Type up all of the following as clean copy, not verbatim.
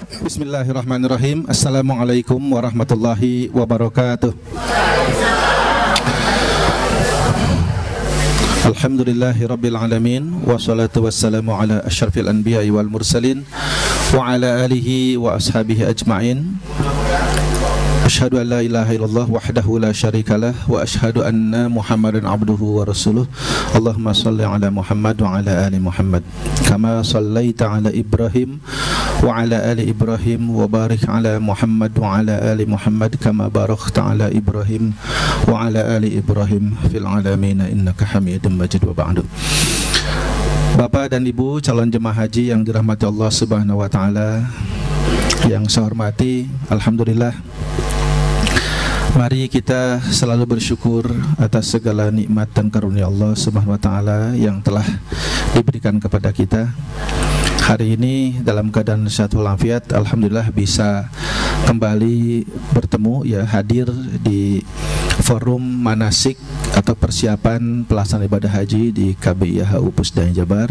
Bismillahirrahmanirrahim. Assalamualaikum warahmatullahi wabarakatuh. Alhamdulillahi rabbil alamin. Wassalatu wassalamu ala asyrafil anbiya'i wal mursalin wa ala alihi wa ashabihi ajma'in. Asyhadu an la ilaha illallah wahdahu la syarikalah wa asyhadu anna Muhammadan abduhu wa rasuluh. Allahumma shalli ala Muhammad wa ala ali Muhammad kama shallaita ala Ibrahim wa ala ali Ibrahim wa barik ala Muhammad wa ala ali Muhammad kama barakta ala Ibrahim wa ala ali Ibrahim fil alamin innaka Hamidum Majid. Wa ba'du. Bapak dan Ibu calon jemaah haji yang dirahmati Allah Subhanahu wa taala, yang saya hormati, alhamdulillah, mari kita selalu bersyukur atas segala nikmat dan karunia Allah Subhanahu wa taala yang telah diberikan kepada kita. Hari ini dalam keadaan sehat walafiat, alhamdulillah bisa kembali bertemu, ya, hadir di forum manasik atau persiapan pelaksanaan ibadah haji di KBIHU Pusdai Jabar.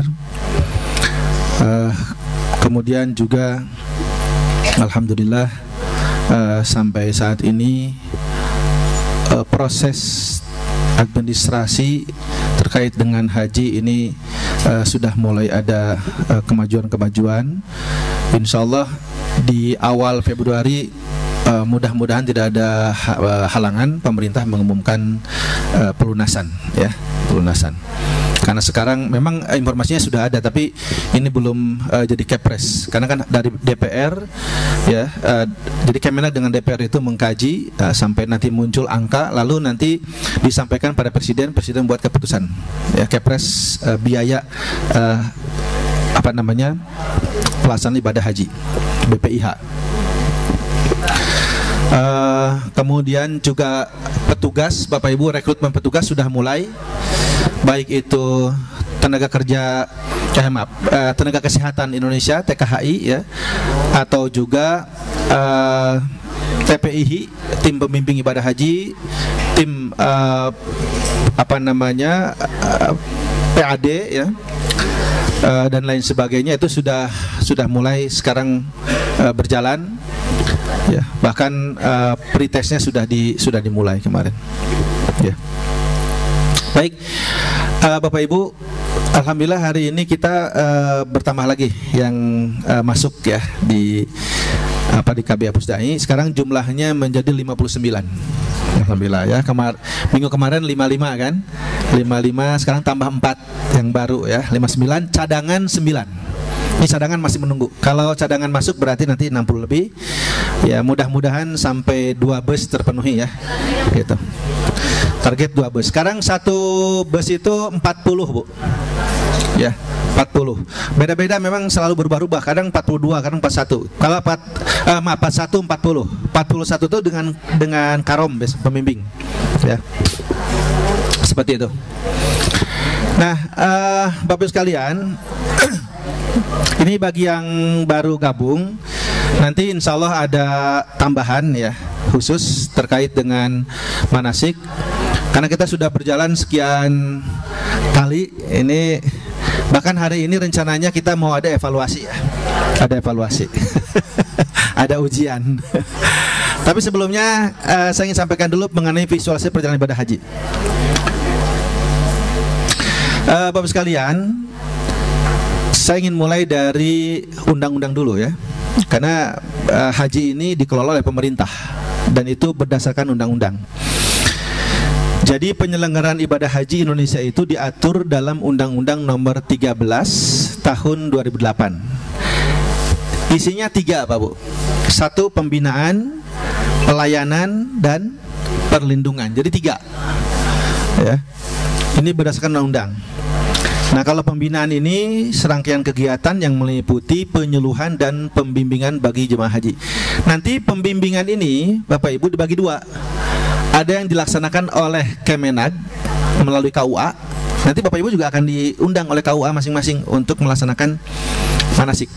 Kemudian juga alhamdulillah sampai saat ini proses administrasi terkait dengan haji ini sudah mulai ada kemajuan-kemajuan. Insyaallah di awal Februari mudah-mudahan tidak ada halangan pemerintah mengumumkan pelunasan, ya, pelunasan. Karena sekarang memang informasinya sudah ada, tapi ini belum jadi kepres. Karena kan dari DPR, ya, jadi Kemenag dengan DPR itu mengkaji sampai nanti muncul angka, lalu nanti disampaikan pada presiden buat keputusan, ya, kepres biaya pelaksanaan ibadah haji BPIH. Kemudian juga petugas, Bapak Ibu, rekrutmen petugas sudah mulai, baik itu tenaga kerja tenaga kesehatan Indonesia TKHI, ya, atau juga TPIH, tim pembimbing ibadah haji, tim PAD, ya, dan lain sebagainya, itu sudah mulai sekarang berjalan, ya, bahkan pretestnya sudah dimulai kemarin, ya. Baik, Bapak Ibu, alhamdulillah hari ini kita bertambah lagi yang masuk, ya, di KBIHU Pusdai. Sekarang jumlahnya menjadi 59. Alhamdulillah, ya. Minggu kemarin 55 kan? 55, sekarang tambah 4 yang baru, ya. 59, cadangan 9. Ini cadangan masih menunggu. Kalau cadangan masuk berarti nanti 60 lebih. Ya, mudah-mudahan sampai 2 bus terpenuhi, ya. Gitu. Target 2 bus. Sekarang satu bus itu 40, Bu. Ya, 40. Beda-beda, memang selalu berubah-ubah. Kadang 42, kadang 41. Kalau 41 40. 41 itu dengan karom pembimbing. Ya. Seperti itu. Nah, Bapak sekalian, ini bagi yang baru gabung, nanti insya Allah ada tambahan, ya, khusus terkait dengan manasik. Karena kita sudah berjalan sekian kali ini, bahkan hari ini rencananya kita mau ada evaluasi, ya. Ada evaluasi. Ada ujian. Tapi sebelumnya saya ingin sampaikan dulu mengenai visualisasi perjalanan ibadah haji. Bapak sekalian, saya ingin mulai dari undang-undang dulu, ya. Karena haji ini dikelola oleh pemerintah dan itu berdasarkan undang-undang. Jadi penyelenggaraan ibadah haji Indonesia itu diatur dalam Undang-Undang Nomor 13 Tahun 2008. Isinya 3, Pak Bu. 1, pembinaan, pelayanan, dan perlindungan. Jadi 3, ya. Ini berdasarkan undang-undang. Nah, kalau pembinaan ini serangkaian kegiatan yang meliputi penyuluhan dan pembimbingan bagi jemaah haji. Nanti pembimbingan ini, Bapak Ibu, dibagi 2. Ada yang dilaksanakan oleh Kemenag melalui KUA. Nanti Bapak Ibu juga akan diundang oleh KUA masing-masing untuk melaksanakan manasik.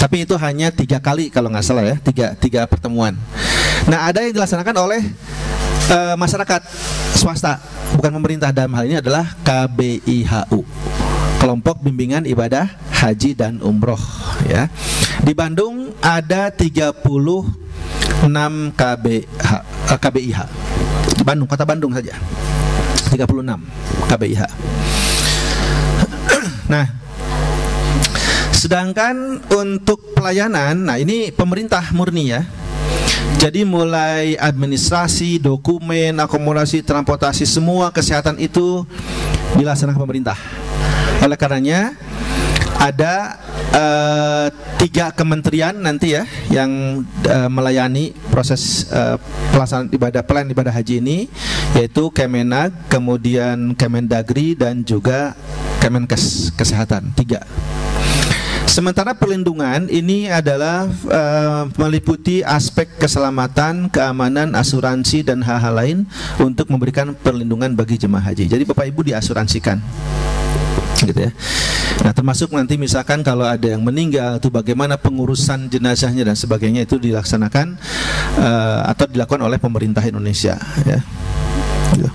Tapi itu hanya 3 kali kalau nggak salah, ya, 3 pertemuan. Nah, ada yang dilaksanakan oleh masyarakat swasta, bukan pemerintah. Dalam hal ini adalah KBIHU, Kelompok Bimbingan Ibadah Haji dan Umroh, ya. Di Bandung ada 36 KBIH. Di Bandung, kota Bandung saja 36 KBIH. Nah, sedangkan untuk pelayanan, nah ini pemerintah murni ya. Jadi mulai administrasi, dokumen, akomodasi, transportasi, semua kesehatan itu dilaksanakan pemerintah. Oleh karenanya ada 3 kementerian nanti ya yang melayani proses pelaksanaan pelayanan ibadah haji ini, yaitu Kemenag, kemudian Kemendagri, dan juga Kemenkes Kesehatan, 3. Sementara perlindungan ini adalah meliputi aspek keselamatan, keamanan, asuransi, dan hal-hal lain untuk memberikan perlindungan bagi jemaah haji. Jadi Bapak Ibu diasuransikan, gitu ya. Nah, termasuk nanti misalkan kalau ada yang meninggal, itu bagaimana pengurusan jenazahnya dan sebagainya, itu dilaksanakan atau dilakukan oleh pemerintah Indonesia, ya. Gitu.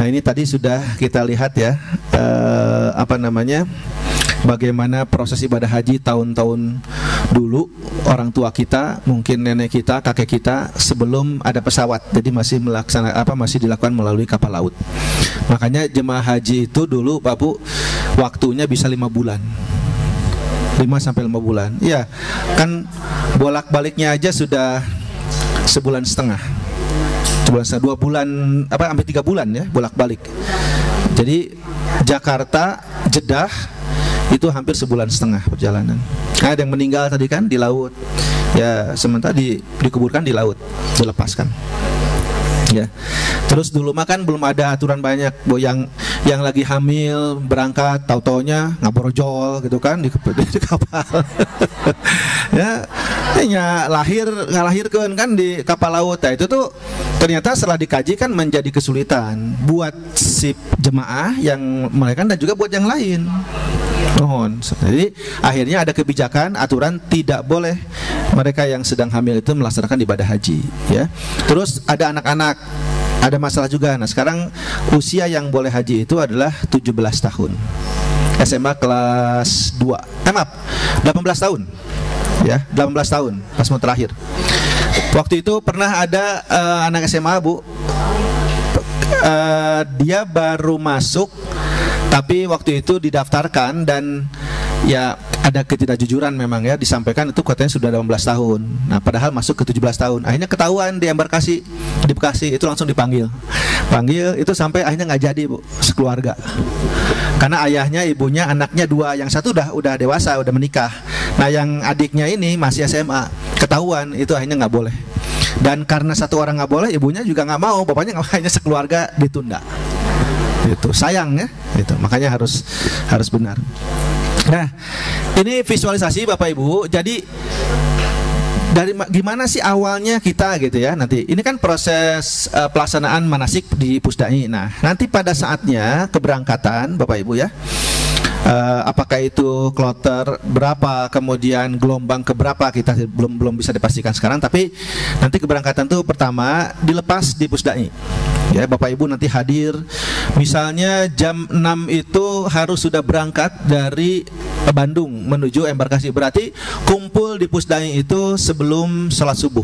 Nah, ini tadi sudah kita lihat ya, bagaimana proses ibadah haji tahun-tahun dulu, orang tua kita, mungkin nenek kita, kakek kita, sebelum ada pesawat. Jadi masih masih dilakukan melalui kapal laut. Makanya jemaah haji itu dulu Pak Bu, waktunya bisa 5 bulan. 5-5 bulan. Ya, kan bolak-baliknya aja sudah sebulan setengah. 2 bulan, hampir 3 bulan ya, bolak-balik. Jadi Jakarta, Jeddah itu hampir sebulan setengah perjalanan. Ada yang meninggal tadi kan di laut. Ya, sementara dikuburkan di laut, dilepaskan. Ya. Terus dulu makan belum ada aturan banyak, Bu, yang lagi hamil berangkat tau-taunya ngaborojol gitu kan di kapal. Ya, ngalahirkeun kan di kapal laut. Nah, itu tuh ternyata setelah dikaji kan menjadi kesulitan buat si jemaah yang melahirkan dan juga buat yang lain. Jadi akhirnya ada kebijakan, aturan tidak boleh mereka yang sedang hamil itu melaksanakan ibadah haji, ya. Terus ada anak-anak, ada masalah juga. Nah, sekarang usia yang boleh haji itu adalah 17 tahun. SMA kelas 2. 18 tahun. Ya, 18 tahun pas mau terakhir. Waktu itu pernah ada anak SMA, Bu. Dia baru masuk, tapi waktu itu didaftarkan dan ya ada ketidakjujuran memang ya, disampaikan itu katanya sudah 18 tahun. Nah, padahal masuk ke 17 tahun. Akhirnya ketahuan di embarkasi di Bekasi, itu langsung dipanggil. Panggil itu sampai akhirnya nggak jadi, Bu, sekeluarga. Karena ayahnya, ibunya, anaknya 2, yang satu udah dewasa, udah menikah. Nah, yang adiknya ini masih SMA. Ketahuan, itu akhirnya nggak boleh. Dan karena satu orang nggak boleh, ibunya juga nggak mau, bapaknya nggak, hanya sekeluarga ditunda. Itu sayang ya, itu makanya harus benar. Nah, ini visualisasi Bapak Ibu. Jadi dari gimana sih awalnya kita gitu ya. Nanti ini kan proses pelaksanaan manasik di Pusdai. Nah, nanti pada saatnya keberangkatan Bapak Ibu ya, apakah itu kloter berapa, kemudian gelombang keberapa, kita belum bisa dipastikan sekarang. Tapi nanti keberangkatan itu pertama dilepas di Pusdai. Ya, Bapak Ibu nanti hadir. Misalnya jam 6 itu harus sudah berangkat dari Bandung menuju embarkasi. Berarti kumpul di Pusdai itu sebelum sholat subuh.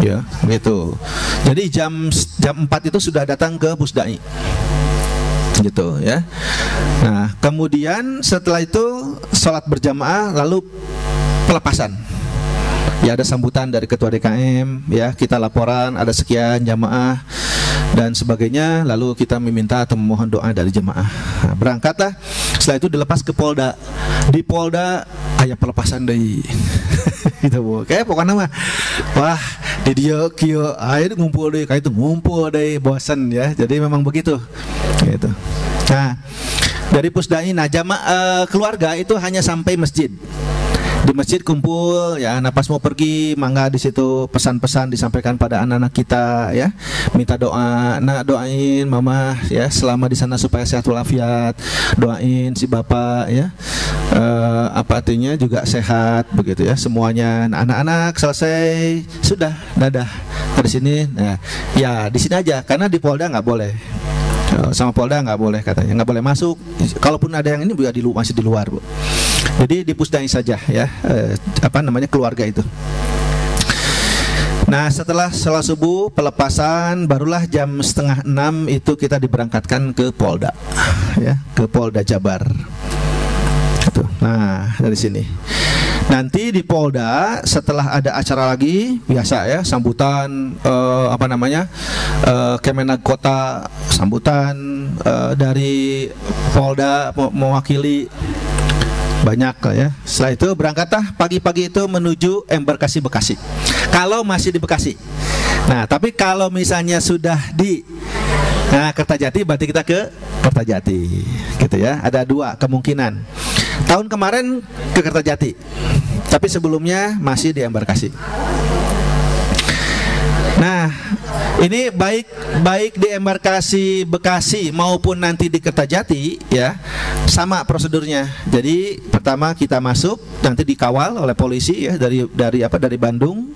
Ya, gitu. Jadi jam 4 itu sudah datang ke Pusdai. Gitu ya. Nah, kemudian setelah itu sholat berjamaah, lalu pelepasan. Ya, ada sambutan dari ketua DKM, ya, kita laporan ada sekian jamaah dan sebagainya, lalu kita meminta atau memohon doa dari jemaah. Nah, berangkatlah. Setelah itu dilepas ke Polda. Di Polda aya pelepasan deui. Gitu, Bu. Kayak pokoknya mah wah, di dia kieu aya ngumpul deui, kayak itu ngumpul deui, bosan ya. Jadi memang begitu. Gitu. Nah, dari Pusdai, nah jamaah keluarga itu hanya sampai masjid. Di masjid kumpul ya, nah pas mau pergi mangga di situ pesan-pesan disampaikan pada anak-anak kita ya, minta doa, nak doain mama ya selama di sana supaya sehat walafiat, doain si bapak ya, apa artinya juga sehat begitu ya semuanya. Nah, anak-anak selesai sudah dadah dari sini. Nah, ya di sini aja karena di Polda nggak boleh. Sama Polda nggak boleh katanya, nggak boleh masuk. Kalaupun ada yang ini juga masih di luar, Bu. Jadi dipusdai saja ya, keluarga itu. Nah, setelah sholat subuh, pelepasan, barulah jam 5:30 itu kita diberangkatkan ke Polda, ya, ke Polda Jabar. Itu. Nah, dari sini. Nanti di Polda setelah ada acara lagi biasa ya, sambutan Kemenag Kota, sambutan dari Polda mewakili banyak ya. Setelah itu berangkatlah pagi-pagi itu menuju embarkasi Bekasi. Kalau masih di Bekasi. Nah, tapi kalau misalnya sudah di Kertajati, berarti kita ke Kertajati, gitu ya. Ada dua kemungkinan. Tahun kemarin ke Kertajati, tapi sebelumnya masih di embarkasi. Nah, ini baik di embarkasi Bekasi maupun nanti di Kertajati ya, sama prosedurnya. Jadi pertama kita masuk, nanti dikawal oleh polisi ya dari Bandung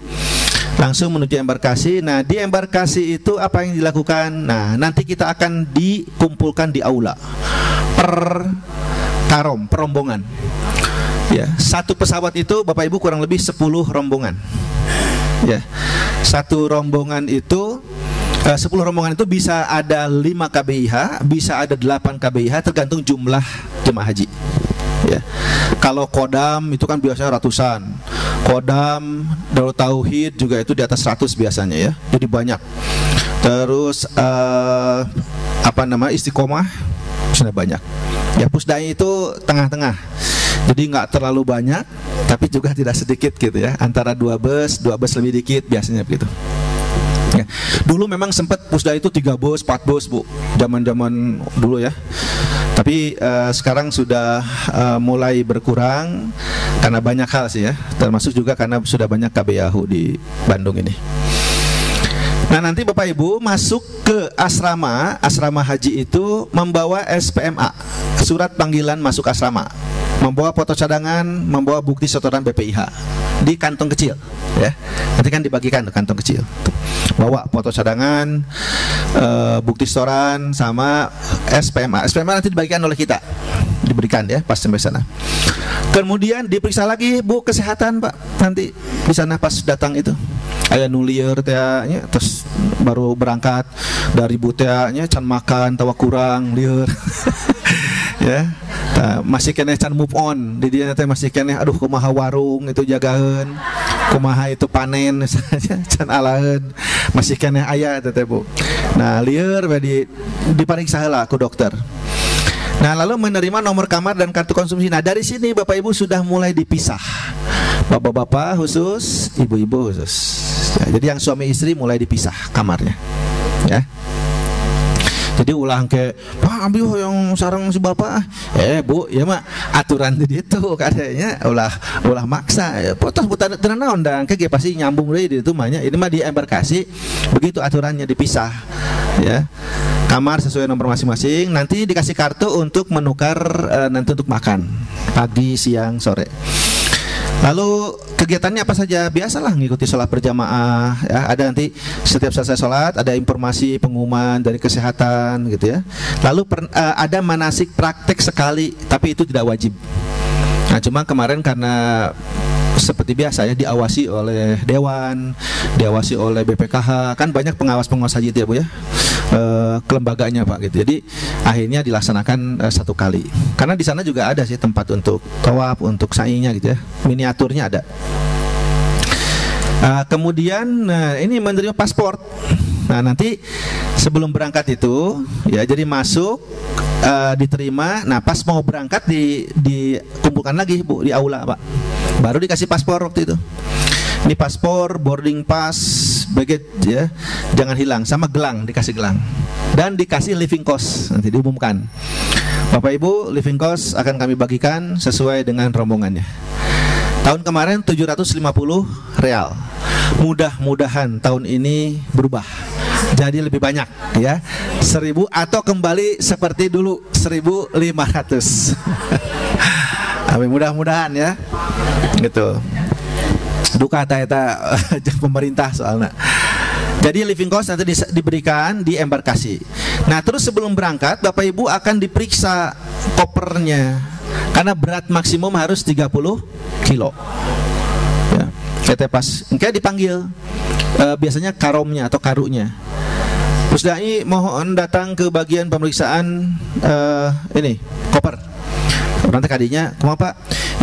langsung menuju embarkasi. Nah, di embarkasi itu apa yang dilakukan? Nah, nanti kita akan dikumpulkan di aula per rombongan. Ya, satu pesawat itu Bapak Ibu kurang lebih 10 rombongan. Ya, satu rombongan itu 10 rombongan itu bisa ada 5 KBIH, bisa ada 8 KBIH, tergantung jumlah jemaah haji. Ya, kalau Kodam itu kan biasanya ratusan. Kodam Darut Tauhid juga itu di atas 100 biasanya ya, jadi banyak. Terus Istiqomah sudah banyak. Ya, Pusdai itu tengah-tengah. Jadi nggak terlalu banyak, tapi juga tidak sedikit gitu ya. Antara 2 bus lebih dikit biasanya begitu. Ya. Dulu memang sempat Pusdai itu 3 bus, 4 bus Bu, zaman-zaman dulu ya. Tapi sekarang sudah mulai berkurang karena banyak hal sih ya. Termasuk juga karena sudah banyak KBYAHU di Bandung ini. Nah, nanti Bapak Ibu masuk ke asrama haji itu membawa SPMA, surat panggilan masuk asrama, membawa foto cadangan, membawa bukti setoran BPIH di kantong kecil ya. Nanti kan dibagikan ke kantong kecil. Bawa foto cadangan, bukti setoran sama SPMA. SPMA nanti dibagikan oleh kita, diberikan ya pas sampai sana. Kemudian diperiksa lagi Bu kesehatan Pak, nanti di sana pas datang itu. Aya nulieur teh nya, terus baru berangkat dari buteanya can makan tawa kurang lieur. Ya. Masih kene can move on. Di dieu teh masih kene aduh kumaha warung itu jagaeun. Kumaha itu panen misalnya can alaeun. Masih kene aya teh Bu. Nah, lieur we dipariksa heula ku dokter. Nah, lalu menerima nomor kamar dan kartu konsumsi. Nah, dari sini Bapak Ibu sudah mulai dipisah. Bapak-bapak khusus, ibu-ibu khusus. Ya, jadi yang suami istri mulai dipisah kamarnya. Ya. Jadi ulang ke Pak ambil yang sarang si bapak. Bu, ya mak aturan di itu kadanya ulah maksa. Potos buta naon dan ke pasti nyambung deui di itu mahnya. Ini mah di embarkasi begitu aturannya dipisah. Ya. Kamar sesuai nomor masing-masing. Nanti dikasih kartu untuk menukar nanti untuk makan pagi, siang, sore. Lalu kegiatannya apa saja? Biasalah ngikuti sholat berjamaah ya. Ada nanti setiap selesai sholat ada informasi pengumuman dari kesehatan gitu ya. Lalu ada manasik praktek sekali, tapi itu tidak wajib. Nah, cuma kemarin karena seperti biasa ya diawasi oleh Dewan, diawasi oleh BPKH, kan banyak pengawas haji itu ya Bu ya, kelembagaannya Pak gitu. Jadi akhirnya dilaksanakan 1 kali. Karena di sana juga ada sih tempat untuk tawaf, untuk sa'inya gitu ya, miniaturnya ada. Kemudian ini menerima paspor. Nah, nanti sebelum berangkat itu ya, jadi masuk diterima. Nah, pas mau berangkat dikumpulkan lagi Bu di aula Pak. Baru dikasih paspor waktu itu. Ini paspor, boarding pass, baggage ya, jangan hilang, sama gelang, dikasih gelang. Dan dikasih living cost, nanti diumumkan. Bapak Ibu, living cost akan kami bagikan sesuai dengan rombongannya. Tahun kemarin 750 real. Mudah-mudahan tahun ini berubah jadi lebih banyak ya, 1000 atau kembali seperti dulu 1500. Amin, mudah-mudahan ya. Gitu. Duka eta pemerintah soalnya. Jadi living cost nanti diberikan di embarkasi. Nah, terus sebelum berangkat Bapak Ibu akan diperiksa kopernya. Karena berat maksimum harus 30 kilo. Ya, ketepas, kayak dipanggil biasanya karomnya atau karunya. Terus dai mohon datang ke bagian pemeriksaan ini koper. Nanti kadinya, kenapa Pak?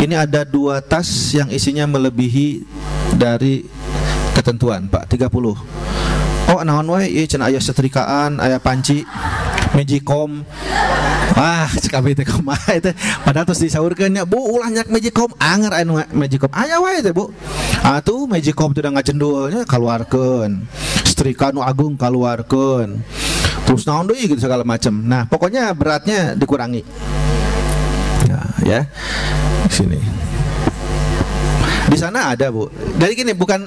Ini ada 2 tas yang isinya melebihi dari ketentuan Pak, 30. Oh naon wae ieu cenah aya setrikaan, aya panci, Magicom. Wah, cekabe teh kumaha teh. Padahal terus disaurkeun nya, Bu, ulah nyak Magicom, anger anu Magicom. Aya wae teh, Bu. Atuh Magicom teh da ngacendulnya kaluarkeun. Setrika nu agung kaluarkeun. Terus naon deui gitu segala macam. Nah, pokoknya beratnya dikurangi. Ya. Sini. Di sana ada, Bu. Dari gini, bukan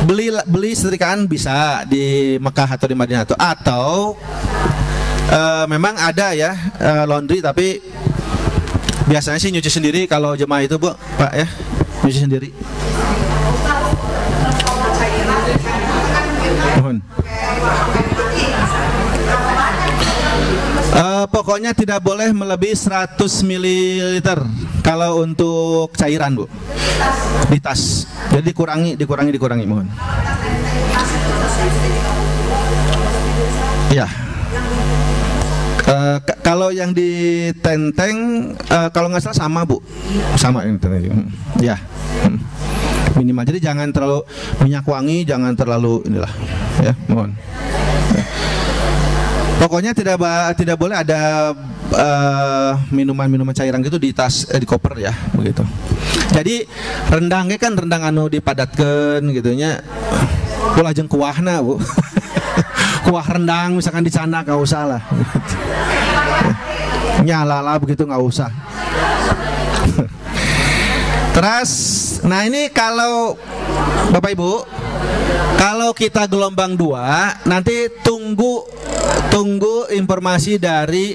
beli setrikaan bisa di Mekah atau di Madinah atau memang ada ya laundry, tapi biasanya sih nyuci sendiri kalau jemaah itu, Bu, Pak ya, nyuci sendiri. Mohon. Pokoknya tidak boleh melebihi 100 ml kalau untuk cairan, Bu, di tas. Jadi dikurangi, mohon. Ya. Kalau yang di tenteng kalau nggak salah sama, Bu, sama yang tenteng. Ya. Minimal. Jadi jangan terlalu minyak wangi, jangan terlalu inilah. Ya, mohon. Ya. Pokoknya tidak boleh ada minuman cairan gitu di tas di koper ya, begitu. Jadi rendangnya kan rendang anu dipadatkeun gitunya. Ulah jeung kuahna, Bu. Kuah rendang misalkan dicana enggak usah lah. Nyalala begitu enggak usah. Terus, nah ini kalau Bapak Ibu, kalau kita gelombang 2, nanti tunggu informasi dari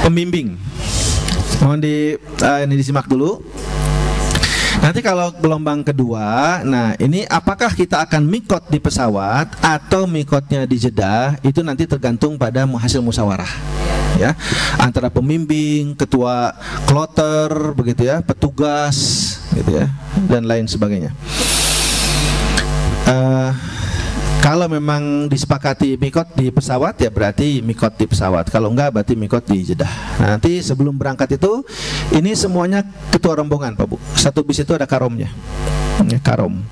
pembimbing. Mohon ini disimak dulu. Nanti kalau gelombang kedua, nah ini apakah kita akan mikot di pesawat atau mikotnya di Jeddah, itu nanti tergantung pada hasil musyawarah ya, antara pembimbing, ketua kloter begitu ya, petugas gitu ya, dan lain sebagainya. Kalau memang disepakati mikot di pesawat ya berarti mikot di pesawat. Kalau enggak berarti mikot di Jeddah. Nah, nanti sebelum berangkat itu ini semuanya ketua rombongan, Pak, Bu. Satu bis itu ada karomnya. Karom.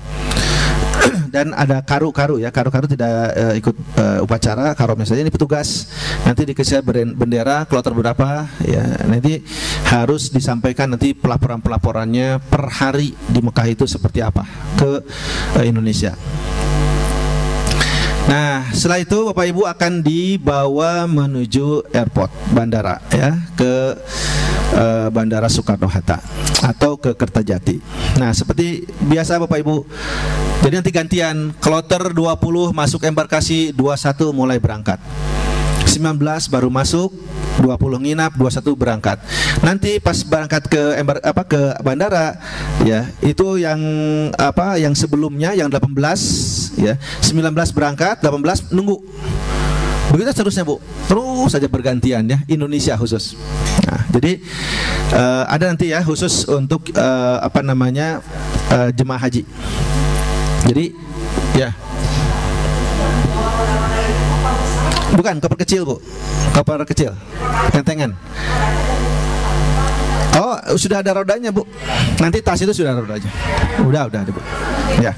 Dan ada karu ya. Karu tidak ikut upacara, karomnya saja ini petugas. Nanti dikasih bendera kloter berapa ya. Nanti harus disampaikan nanti pelaporannya per hari di Mekah itu seperti apa ke Indonesia. Nah, setelah itu Bapak Ibu akan dibawa menuju airport, bandara ya, ke Bandara Soekarno-Hatta atau ke Kertajati. Nah, seperti biasa Bapak Ibu. Jadi nanti gantian, kloter 20 masuk embarkasi, 21 mulai berangkat. 19 baru masuk, 20 nginap, 21 berangkat. Nanti pas berangkat ke bandara ya, itu yang sebelumnya yang 18 ya, 19 berangkat, 18 nunggu. Begitu seterusnya, Bu. Terus saja bergantian ya, Indonesia khusus. Nah, jadi ada nanti ya khusus untuk jemaah haji. Jadi ya, bukan koper kecil, Bu. Koper kecil, tentengan. Oh, sudah ada rodanya, Bu. Nanti tas itu sudah ada rodanya. Udah ada, Bu. Ya.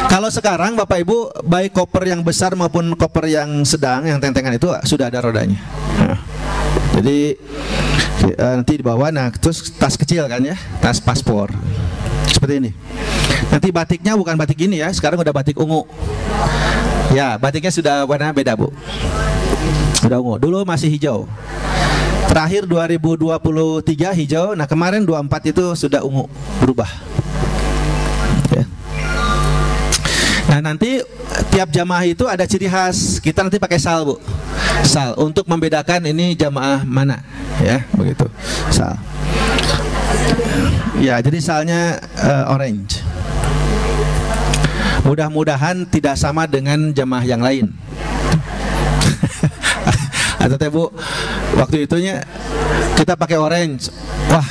Kalau sekarang Bapak Ibu, baik koper yang besar maupun koper yang sedang, yang tentengan itu sudah ada rodanya. Nah, jadi nanti dibawa, nah terus tas kecil kan ya, tas paspor. Seperti ini. Nanti batiknya bukan batik ini ya, sekarang udah batik ungu. Ya, batiknya sudah warna beda, Bu. Udah ungu. Dulu masih hijau. Terakhir 2023 hijau. Nah, kemarin 24 itu sudah ungu, berubah. Ya. Nah, nanti tiap jamaah itu ada ciri khas. Kita nanti pakai sal, Bu. Sal untuk membedakan ini jamaah mana, ya, begitu. Sal. Ya, jadi salnya orange. Mudah-mudahan tidak sama dengan jamaah yang lain. Atau Bu, waktu itunya kita pakai orange. Wah,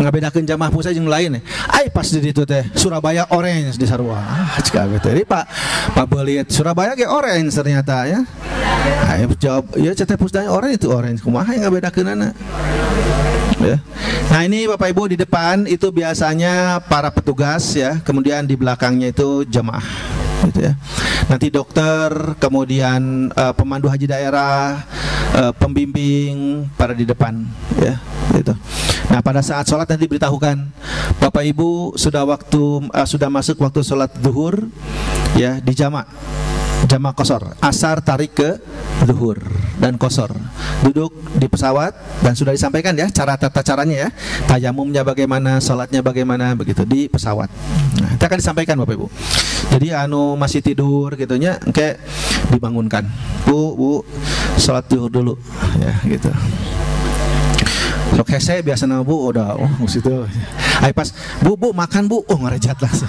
ngabedakeun jamaah pusat jeung lain. Ai pas di ditu teh Surabaya orange di sarua. Cik abi teh Pak belit Surabaya ge orange ternyata ya. Ai jawab, ya teh pusdanya orange itu orange. Kumaha ngabedakeunana? Ya. Nah ini Bapak Ibu di depan itu biasanya para petugas ya, kemudian di belakangnya itu jamaah gitu ya. Nanti dokter, kemudian pemandu haji daerah, pembimbing pada di depan ya gitu. Nah pada saat sholat nanti diberitahukan Bapak Ibu sudah masuk waktu sholat zuhur ya di jamak kosor, asar tarik ke zuhur dan kosor, duduk di pesawat dan sudah disampaikan ya tata caranya ya, tayamumnya bagaimana, sholatnya bagaimana begitu di pesawat. Nah, itu akan disampaikan Bapak Ibu. Jadi masih tidur gitunya, kayak dibangunkan, bu sholat zuhur dulu ya gitu. Sok hese biasa bu udah situ. Ay pas bu makan bu ngerejat langsung.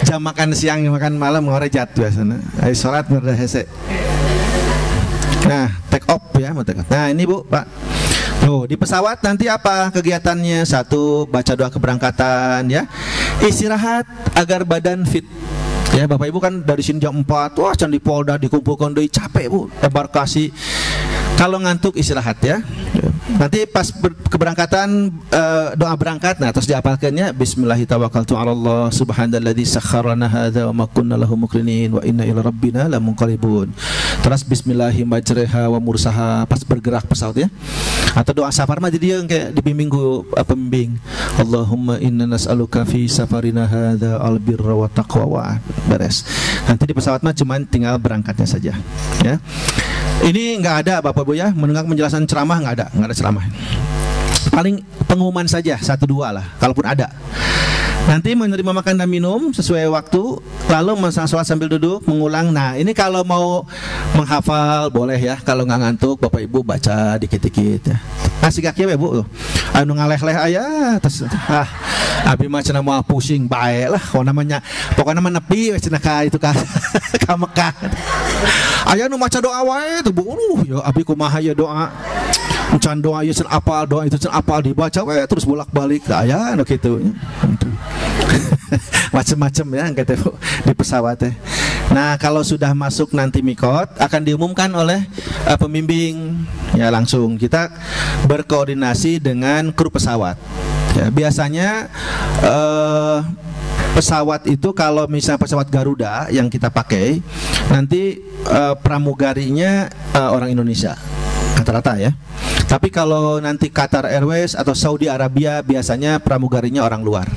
Jam makan siang, makan malam ngerejat biasanya. Ay sholat merda hese. Nah take off ya, nah ini bu pak. Tuh di pesawat nanti apa kegiatannya? Satu, baca doa keberangkatan ya, istirahat agar badan fit. Ya Bapak Ibu kan dari sini jam 4, wah can di Polda dikumpulkan deui capek bu, embarkasi. Kalau ngantuk istirahat ya. Nanti pas keberangkatan doa berangkat, nah terus diapalkannya Bismillahirrahmanirrahim, Subhanalladzi sakharana hadza wa ma kunna lahu muqrinin wa inna ila rabbina lamunqalibun. Terus Bismillahirrahmanirrahim wa mursaha pas bergerak pesawat ya. Atau doa safar mah jadi yang kayak dibimbing ku pembimbing. Allahumma inna nas'aluka fi safarina hadza albirra wa taqwa wa beres. Nanti di pesawat mah cuman tinggal berangkatnya saja ya. Ini nggak ada Bapak Ibu ya, mendengar penjelasan ceramah nggak ada ceramah. Paling pengumuman saja 1-2 lah, kalaupun ada. Nanti menerima makan dan minum sesuai waktu, lalu masa sholat sambil duduk mengulang. Nah ini kalau mau menghafal boleh ya, kalau nggak ngantuk Bapak Ibu baca dikit-dikit ya. Kasih kaki ya Bu, anu ngaleh-leh ayah, terus abi mah cenah mau pusing bae lah, namanya pokoknya mah nepi cenah ka itu ka Mekah. Aya nu maca doa wae tuh Bu, ya abi kumaha ya doa. Can doa ieu can apal, doa itu can apal dibaca wae terus bolak-balik. Aya anu kitu. Macem-macem ya gitu di pesawat ya. Nah kalau sudah masuk nanti mikot akan diumumkan oleh pembimbing ya, langsung kita berkoordinasi dengan kru pesawat ya. Biasanya pesawat itu kalau misalnya pesawat Garuda yang kita pakai nanti pramugarinya orang Indonesia rata-rata ya. Tapi kalau nanti Qatar Airways atau Saudi Arabia biasanya pramugarinya orang luar.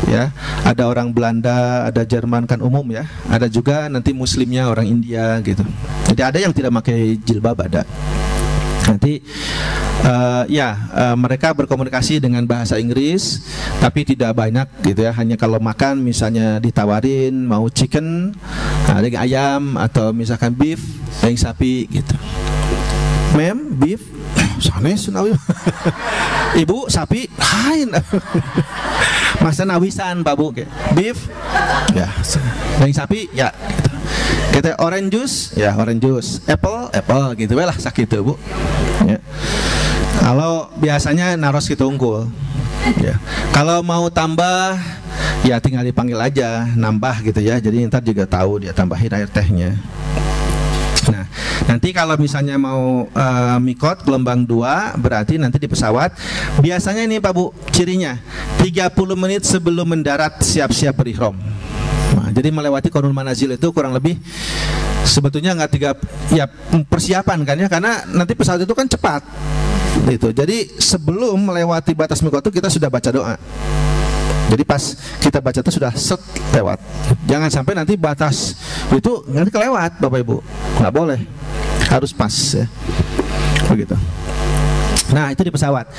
Ya, ada orang Belanda, ada Jerman kan umum ya. Ada juga nanti muslimnya orang India gitu. Jadi ada yang tidak pakai jilbab ada. Nanti mereka berkomunikasi dengan bahasa Inggris, tapi tidak banyak gitu ya. Hanya kalau makan misalnya ditawarin mau chicken, daging ayam atau misalkan beef, daging sapi gitu. Mem, beef, sanes nawi. Ibu sapi, lain. Masa nawisan Pak Bu, beef, ya, daging sapi, ya. Gitu. Kita orange juice, ya orange juice, apple gitu lah sakit Bu. Ya. Kalau biasanya naros gitu unggul. Ya. Kalau mau tambah, ya tinggal dipanggil aja, nambah gitu ya. Jadi ntar juga tahu dia tambahin air tehnya. Nah, nanti kalau misalnya mau mikot gelombang 2 berarti nanti di pesawat biasanya ini Pak Bu cirinya 30 menit sebelum mendarat siap-siap berihram. Nah, jadi melewati Qur'ul Manazil itu kurang lebih sebetulnya nggak persiapan kan ya, karena nanti pesawat itu kan cepat gitu. Jadi sebelum melewati batas mikot itu kita sudah baca doa. Jadi pas kita baca itu sudah set lewat. Jangan sampai nanti batas itu nanti kelewat Bapak Ibu. Nggak boleh. Harus pas ya. Begitu. Nah itu di pesawat.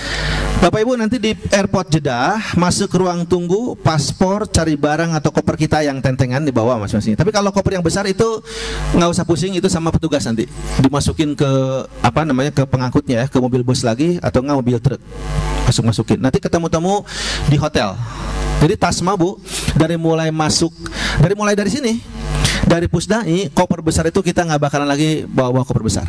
Bapak Ibu nanti di airport Jeddah masuk ke ruang tunggu, paspor, cari barang atau koper kita yang tentengan dibawa masing-masing. Tapi kalau koper yang besar itu nggak usah pusing, itu sama petugas nanti dimasukin ke ke pengangkutnya ya, ke mobil bus lagi atau nggak mobil truk, masukin. Nanti ketemu-temu di hotel. Jadi tas mah Bu dari mulai dari sini dari Pusdai koper besar itu kita nggak bakalan lagi bawa koper besar.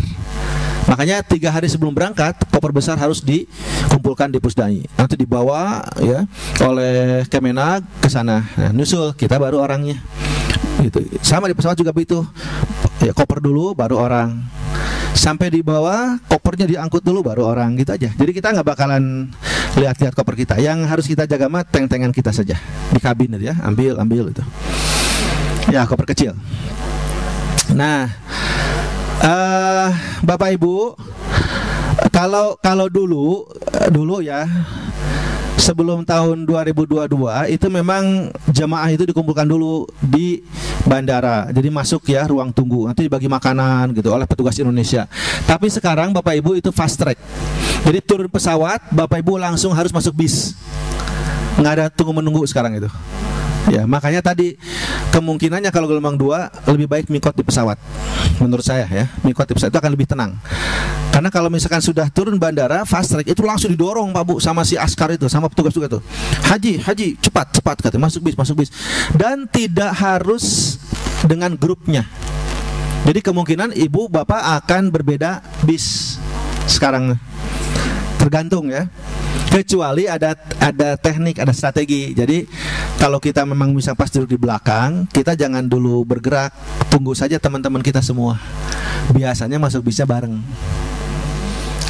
Makanya 3 hari sebelum berangkat, koper besar harus dikumpulkan di Pusdai. Nanti dibawa ya oleh Kemenag ke sana. Nah, nyusul kita baru orangnya. Gitu. Sama di pesawat juga begitu. Ya, koper dulu baru orang. Sampai di bawah, kopernya diangkut dulu baru orang, gitu aja. Jadi kita nggak bakalan lihat-lihat koper kita. Yang harus kita jaga mah teng-tengan kita saja di kabin ya, ambil itu. Ya, koper kecil. Nah, Bapak Ibu, kalau dulu ya, sebelum tahun 2022 itu memang jamaah itu dikumpulkan dulu di bandara. Jadi masuk ya ruang tunggu, nanti dibagi makanan gitu oleh petugas Indonesia. Tapi sekarang Bapak Ibu itu fast track. Jadi turun pesawat, Bapak Ibu langsung harus masuk bis. Nggak ada tunggu menunggu sekarang itu. Ya, makanya tadi kemungkinannya kalau gelombang 2 lebih baik mikot di pesawat. Menurut saya ya, mikot di pesawat itu akan lebih tenang. Karena kalau misalkan sudah turun bandara, fast track itu langsung didorong Pak Bu sama si askar itu, sama petugas juga tuh. Haji, cepat katanya, masuk bis. Dan tidak harus dengan grupnya. Jadi kemungkinan ibu bapak akan berbeda bis sekarang. Tergantung ya. Kecuali ada teknik, ada strategi. Jadi kalau kita memang bisa pas duduk di belakang, kita jangan dulu bergerak, tunggu saja teman-teman kita semua. Biasanya masuk bisa bareng.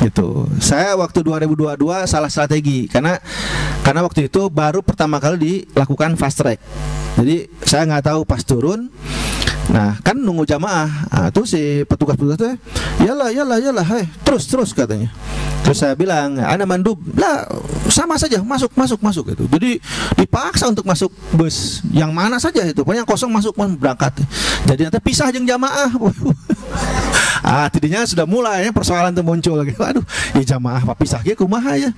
Gitu. Saya waktu 2022 salah strategi karena waktu itu baru pertama kali dilakukan fast track. Jadi saya nggak tahu pas turun. Nah, kan nunggu jamaah. Nah, tuh si petugas tuh, yalah, terus katanya. Terus saya bilang, ana mandub, lah sama saja masuk gitu. Jadi dipaksa untuk masuk bus yang mana saja itu, pokoknya kosong masuk berangkat. Jadi nanti pisah jeung jamaah. Tidinya sudah mulai ya persoalan itu muncul lagi. Aduh, ya jamaah apa pisah ya kumaha ya.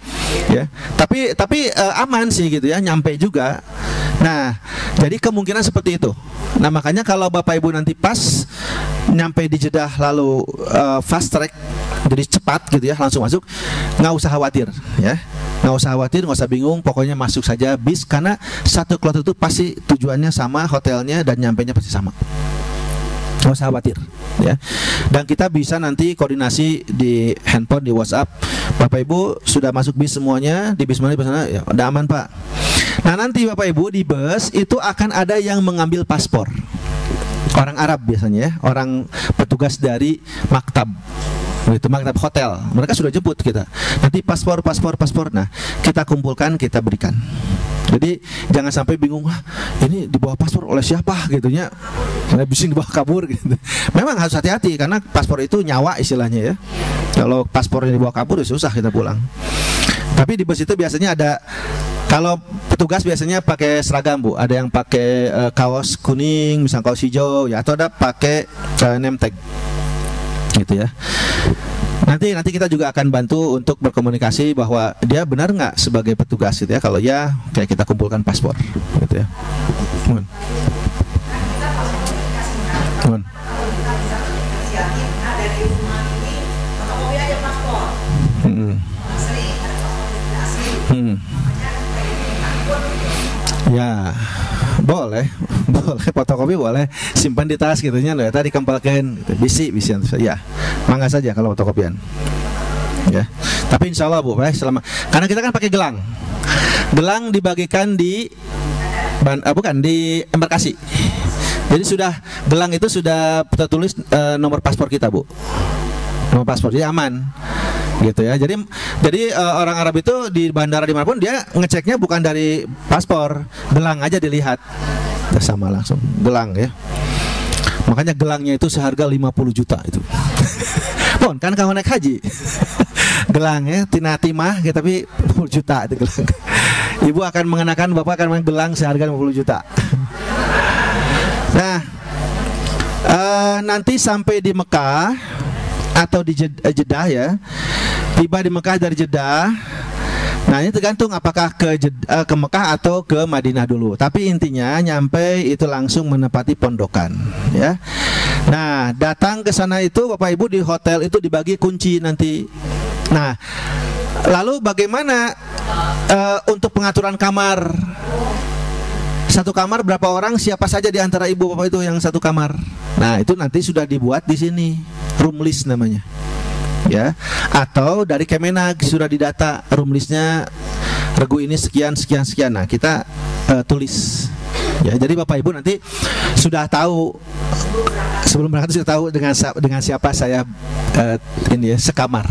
Ya. Tapi aman sih gitu ya, nyampe juga. Nah, jadi kemungkinan seperti itu. Nah, makanya kalau Bapak Ibu nanti pas nyampe di Jeddah lalu fast track, jadi cepat gitu ya, langsung masuk, nggak usah khawatir ya. Nggak usah khawatir, nggak usah bingung, pokoknya masuk saja bis karena satu kloter itu pasti tujuannya sama, hotelnya dan nyampenya pasti sama. Nggak usah khawatir ya. Dan kita bisa nanti koordinasi di handphone, di WhatsApp. Bapak Ibu sudah masuk bis semuanya, di bis mana di sana ya, udah aman Pak. Nah, nanti Bapak Ibu di bus itu akan ada yang mengambil paspor. Orang Arab biasanya ya, orang petugas dari maktab. Itu maktab hotel. Mereka sudah jemput kita. Nanti paspor. Nah, kita kumpulkan, kita berikan. Jadi jangan sampai bingung, ini dibawa paspor oleh siapa gitunya, bising dibawa kabur gitu. Memang harus hati-hati karena paspor itu nyawa istilahnya ya. Kalau paspornya dibawa kabur ya susah kita pulang. Tapi di bus itu biasanya ada, kalau petugas biasanya pakai seragam Bu, ada yang pakai kaos kuning, misalnya kaos hijau ya, atau ada pakai name tag gitu ya. Nanti kita juga akan bantu untuk berkomunikasi bahwa dia benar nggak sebagai petugas gitu ya. Kalau ya, kayak kita kumpulkan paspor gitu ya. Ya, boleh fotokopi boleh, simpan di tas gitunya loh ya, tadi kempalkan gitu. bisi ya, mangga saja kalau fotokopian ya. Tapi insya Allah Bu, selama, karena kita kan pakai gelang dibagikan di di embarkasi. Jadi gelang itu sudah tertulis nomor paspor kita Bu, nomor paspor, jadi aman gitu ya. Jadi orang Arab itu di bandara dimanapun dia ngeceknya bukan dari paspor, gelang aja dilihat, udah sama langsung gelang ya. Makanya gelangnya itu seharga 50 juta itu. Pon kan kamu naik haji. Gelang ya, tina timah ya, tapi 50 juta itu gelang. Ibu akan mengenakan, bapak akan mengenakan gelang seharga 50 juta. Nah, nanti sampai di Mekah atau di Jeddah ya, tiba di Mekah dari Jeddah. Nah, ini tergantung apakah ke Mekah atau ke Madinah dulu. Tapi intinya nyampe itu langsung menempati pondokan ya. Nah, datang ke sana itu Bapak Ibu di hotel itu dibagi kunci nanti. Nah, lalu bagaimana untuk pengaturan kamar? Satu kamar berapa orang, siapa saja di antara ibu bapak itu yang satu kamar. Nah, itu nanti sudah dibuat di sini, room list namanya. ya, atau dari Kemenag sudah didata room listnya regu ini sekian sekian sekian. Nah, kita tulis ya. Jadi Bapak Ibu nanti sudah tahu, sebelum berangkat sudah tahu dengan siapa saya ini ya, sekamar.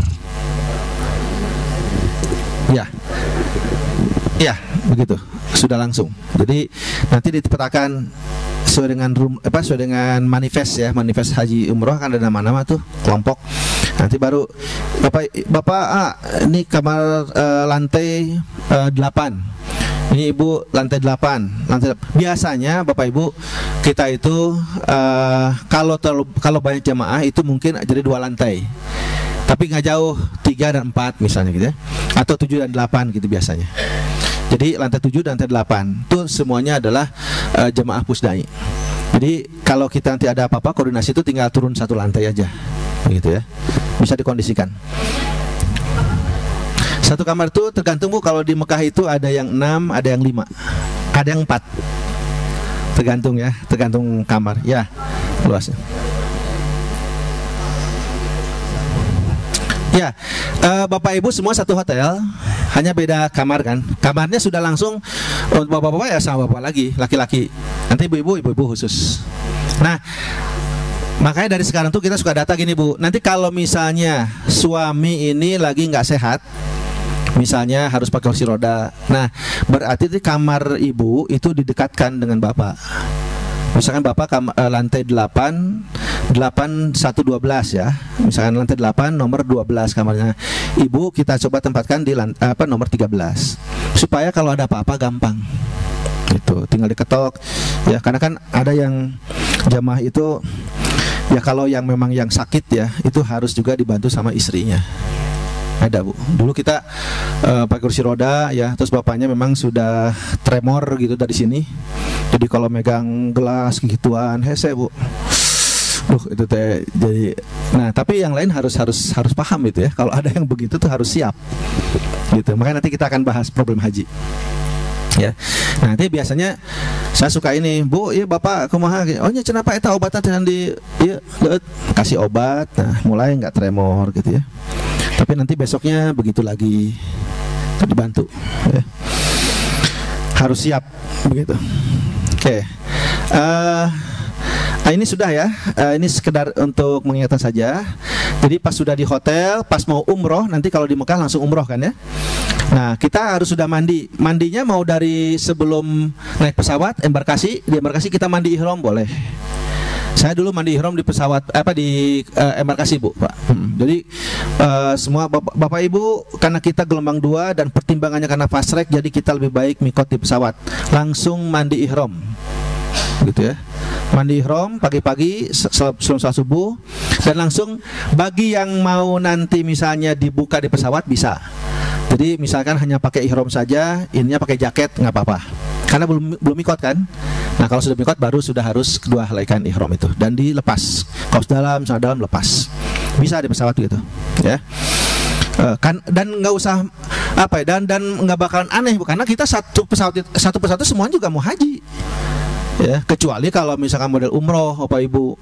Ya. Ya, begitu. Sudah langsung. Jadi nanti dipetakan sesuai dengan sesuai dengan manifest ya, manifest haji umroh kan ada nama-nama tuh kelompok. Nanti baru Bapak ini kamar lantai 8. Ini Ibu lantai 8. Biasanya Bapak Ibu kita itu kalau banyak jamaah itu mungkin jadi 2 lantai. Tapi nggak jauh 3 dan 4 misalnya gitu ya. Atau 7 dan 8 gitu biasanya. Jadi lantai 7 dan lantai 8 itu semuanya adalah jemaah pusdai. Jadi kalau kita nanti ada apa-apa koordinasi itu tinggal turun 1 lantai aja, gitu ya. Bisa dikondisikan. 1 kamar itu tergantung Bu, kalau di Mekah itu ada yang 6, ada yang 5, ada yang 4. Tergantung ya, tergantung kamar. Ya, luasnya. Ya, Bapak Ibu semua satu hotel, hanya beda kamar kan. Kamarnya sudah langsung bapak-bapak ya sama bapak lagi, laki-laki. Nanti ibu-ibu khusus. Nah, makanya dari sekarang tuh kita suka data gini Bu. Nanti kalau misalnya suami ini lagi nggak sehat, misalnya harus pakai kursi roda, nah berarti di kamar ibu itu didekatkan dengan bapak. Misalkan Bapak lantai 8 112 ya. Misalkan lantai 8 nomor 12 kamarnya. Ibu kita coba tempatkan di nomor 13. Supaya kalau ada apa-apa gampang. Gitu, tinggal diketok. Ya, karena kan ada yang jamaah itu ya kalau yang memang yang sakit ya, itu harus juga dibantu sama istrinya. Ada Bu. Dulu kita pakai kursi roda ya, terus bapaknya memang sudah tremor gitu dari sini. Jadi kalau megang gelas gituan hese Bu. Itu teh jadi. Nah, tapi yang lain harus paham itu ya. Kalau ada yang begitu tuh harus siap. Gitu. Makanya nanti kita akan bahas problem haji. Ya. Nah, nanti biasanya saya suka ini, Bu, iya Bapak kumaha? Oh nya kenapa eta obatan dengan di iya kasih obat. Nah, mulai enggak tremor gitu ya. Tapi nanti besoknya begitu lagi, dibantu ya. Harus siap begitu. Oke. Ini sudah ya. Ini sekedar untuk mengingatkan saja. Jadi pas sudah di hotel, pas mau umroh, nanti kalau di Mekah langsung umroh kan ya. Nah, kita harus sudah mandi. Mandinya mau dari sebelum naik pesawat, embarkasi. Di embarkasi kita mandi ihram boleh. Saya dulu mandi ihram di pesawat di embarkasi Bu, Pak. Jadi semua Bapak Ibu, karena kita gelombang 2 dan pertimbangannya karena fast track, jadi kita lebih baik mikot di pesawat. Langsung mandi ihram. Gitu ya. Mandi ihram pagi-pagi sebelum salat subuh, dan langsung bagi yang mau nanti misalnya dibuka di pesawat bisa. Jadi misalkan hanya pakai ihram saja, ininya pakai jaket nggak apa-apa. Karena belum mikot kan. Nah, kalau sudah mikot baru sudah harus kedua helaikan ihram itu dan dilepas. Kaos dalam, celana dalam lepas. Bisa di pesawat gitu, ya. Kan dan nggak usah dan nggak bakalan aneh Bu, karena kita satu pesawat itu semuanya juga mau haji. Ya, kecuali kalau misalkan model umroh Bapak Ibu.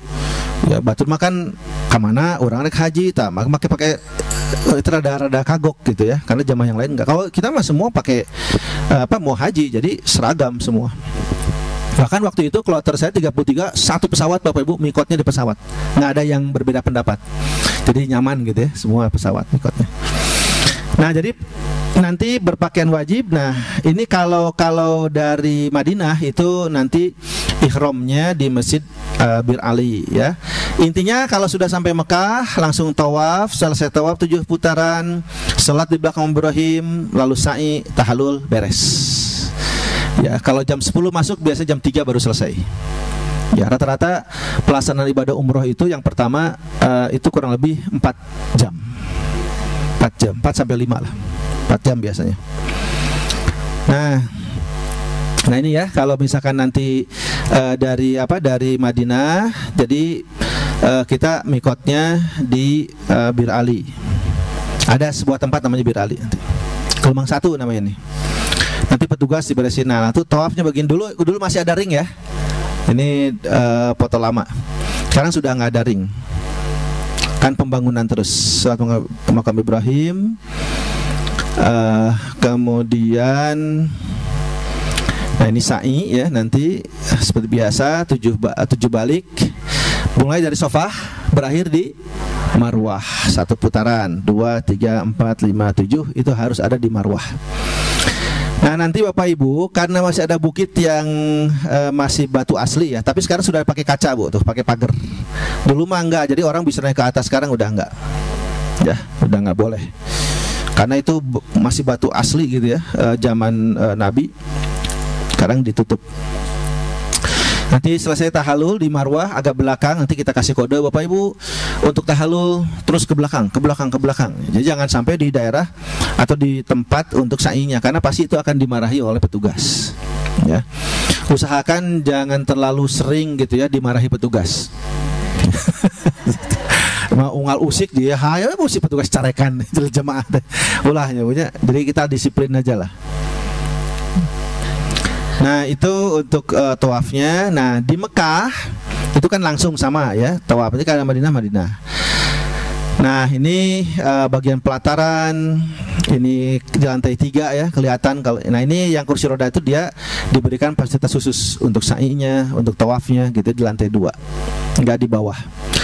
Ya, batur makan kemana orang naik haji tak pakai itu rada kagok gitu ya, karena jamaah yang lain enggak. Kalau kita mah semua pakai mau haji, jadi seragam semua. Bahkan waktu itu kloter saya 33, satu pesawat Bapak Ibu mikotnya di pesawat, nggak ada yang berbeda pendapat. Jadi nyaman gitu ya, semua pesawat mikotnya. Nah, jadi nanti berpakaian wajib. Nah, ini kalau dari Madinah itu nanti ihramnya di Masjid Bir Ali ya. Intinya kalau sudah sampai Mekah langsung tawaf, selesai tawaf 7 putaran, salat di belakang Ibrahim, lalu sa'i, tahallul, beres. Ya, kalau jam 10 masuk biasanya jam 3 baru selesai. Ya, rata-rata pelaksanaan ibadah umroh itu yang pertama itu kurang lebih 4 jam. 4 jam, 4 sampai 5 lah. 4 jam biasanya. Nah ini ya, kalau misalkan nanti dari Madinah, jadi kita mikotnya di Bir Ali. Ada sebuah tempat namanya Bir Ali nanti. Gelombang 1 namanya nih. Nanti petugas diberesin. Nah, itu tawafnya bagian dulu masih ada ring ya. Ini foto lama. Sekarang sudah nggak ada ring. kan pembangunan terus. Salat makam Ibrahim, kemudian nah ini sa'i ya, nanti seperti biasa 7 balik, mulai dari Shofah berakhir di Marwah, 1 putaran, 2, 3, 4, 5, 7 itu harus ada di Marwah. Nah nanti Bapak Ibu, karena masih ada bukit yang masih batu asli ya, tapi sekarang sudah pakai kaca Bu, tuh pakai pagar. Dulu mah enggak, jadi orang bisa naik ke atas, sekarang udah enggak. Ya, udah enggak boleh. Karena itu masih batu asli gitu ya, zaman Nabi. Sekarang ditutup. Nanti selesai tahalul di Marwah agak belakang, nanti kita kasih kode Bapak Ibu untuk tahalul terus ke belakang. Jadi jangan sampai di daerah atau di tempat untuk sa'inya, karena pasti itu akan dimarahi oleh petugas. Ya. Usahakan jangan terlalu sering gitu ya dimarahi petugas. Unggal usik dia, hayo mesti petugas carekan jemaah ulahnya punya. Jadi kita disiplin aja lah. Nah itu untuk tawafnya. Nah di Mekah itu kan langsung sama ya, tawaf ini karena Madinah. Nah ini bagian pelataran, ini di lantai 3 ya kelihatan. Nah ini yang kursi roda itu dia diberikan fasilitas khusus untuk sa'inya, untuk tawafnya gitu di lantai 2, nggak di bawah.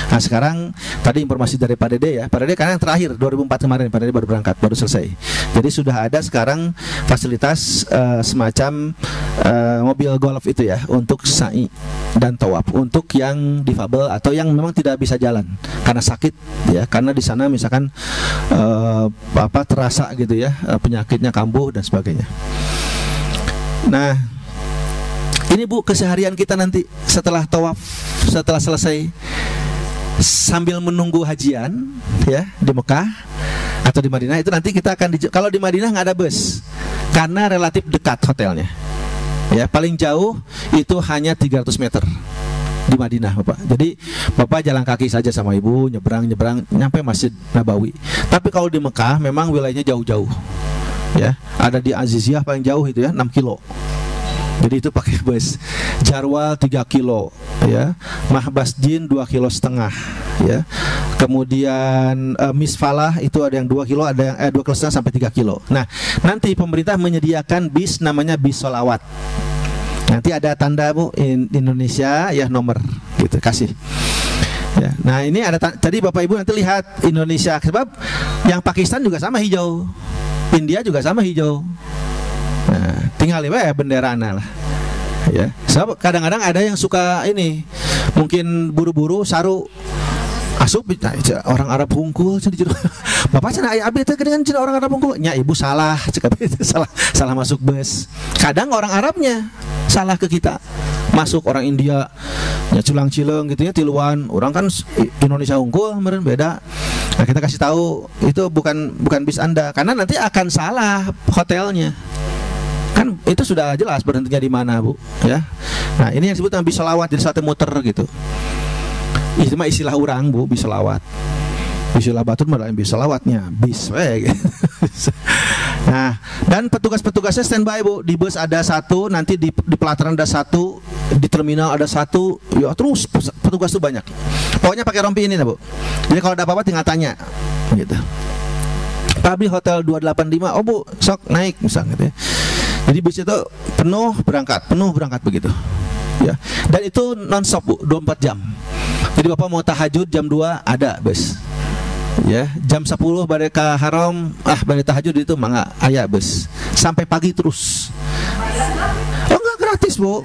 Nah sekarang tadi informasi dari Pak Dede ya, Pak Dede karena yang terakhir 2004 kemarin Pak Dede baru berangkat, baru selesai. Jadi sudah ada sekarang fasilitas semacam mobil golf itu ya untuk sa'i dan tawaf untuk yang difabel atau yang memang tidak bisa jalan karena sakit ya, karena di sana misalkan terasa gitu ya penyakitnya kambuh dan sebagainya. Nah ini Bu keseharian kita nanti setelah tawaf, setelah selesai sambil menunggu hajian ya di Mekah atau di Madinah, itu nanti kita akan kalau di Madinah nggak ada bus karena relatif dekat hotelnya ya, paling jauh itu hanya 300 meter di Madinah Bapak. Jadi Bapak jalan kaki saja sama Ibu, nyebrang nyampe Masjid Nabawi. Tapi kalau di Mekah memang wilayahnya jauh-jauh ya, ada di Aziziyah paling jauh itu ya 6 kilo. Jadi itu pakai bus. Jarwal 3 kilo ya, Mahbasdin 2,5 kilo ya. Kemudian Misfalah itu ada yang 2 kilo, ada yang 2,5 kilo sampai 3 kilo. Nah, nanti pemerintah menyediakan bis namanya bis solawat. Nanti ada tanda Bu Indonesia ya, nomor gitu kasih. Ya. Nah, ini ada tadi Bapak Ibu nanti lihat Indonesia, sebab yang Pakistan juga sama hijau. India juga sama hijau. Nah, tinggal ya benderana lah ya. So, kadang-kadang ada yang suka ini mungkin buru-buru saru asup orang Arab hungkul Bapak cina ayah abi itu dengan cina orang Arab hungkul nya Ibu salah salah masuk bus. Kadang orang Arabnya salah ke kita, masuk orang India ya culang cileng gitu ya tiluan, orang kan Indonesia hungkul meren beda. Nah kita kasih tahu itu bukan bis Anda, karena nanti akan salah hotelnya. Kan itu sudah jelas berhentinya di mana Bu ya. Nah ini yang disebut bis selawat, jadi satu muter gitu. Itu mah istilah orang Bu, bis selawat. Istilah Batur malah bis selawatnya bis gitu. Nah dan petugas-petugasnya standby Bu. Di bus ada 1, nanti di pelataran ada 1, di terminal ada 1, ya terus petugas tuh banyak. Pokoknya pakai rompi ini Bu. Jadi kalau ada apa-apa tinggal tanya gitu. Pabrik Hotel 285, oh Bu sok naik misalnya gitu ya. Jadi bis itu penuh berangkat begitu ya. Dan itu non-stop Bu, 24 jam. Jadi Bapak mau tahajud jam 2 ada bus ya, jam 10 balik ke haram, balik tahajud itu mangga aya bus sampai pagi terus. Oh enggak gratis Bu.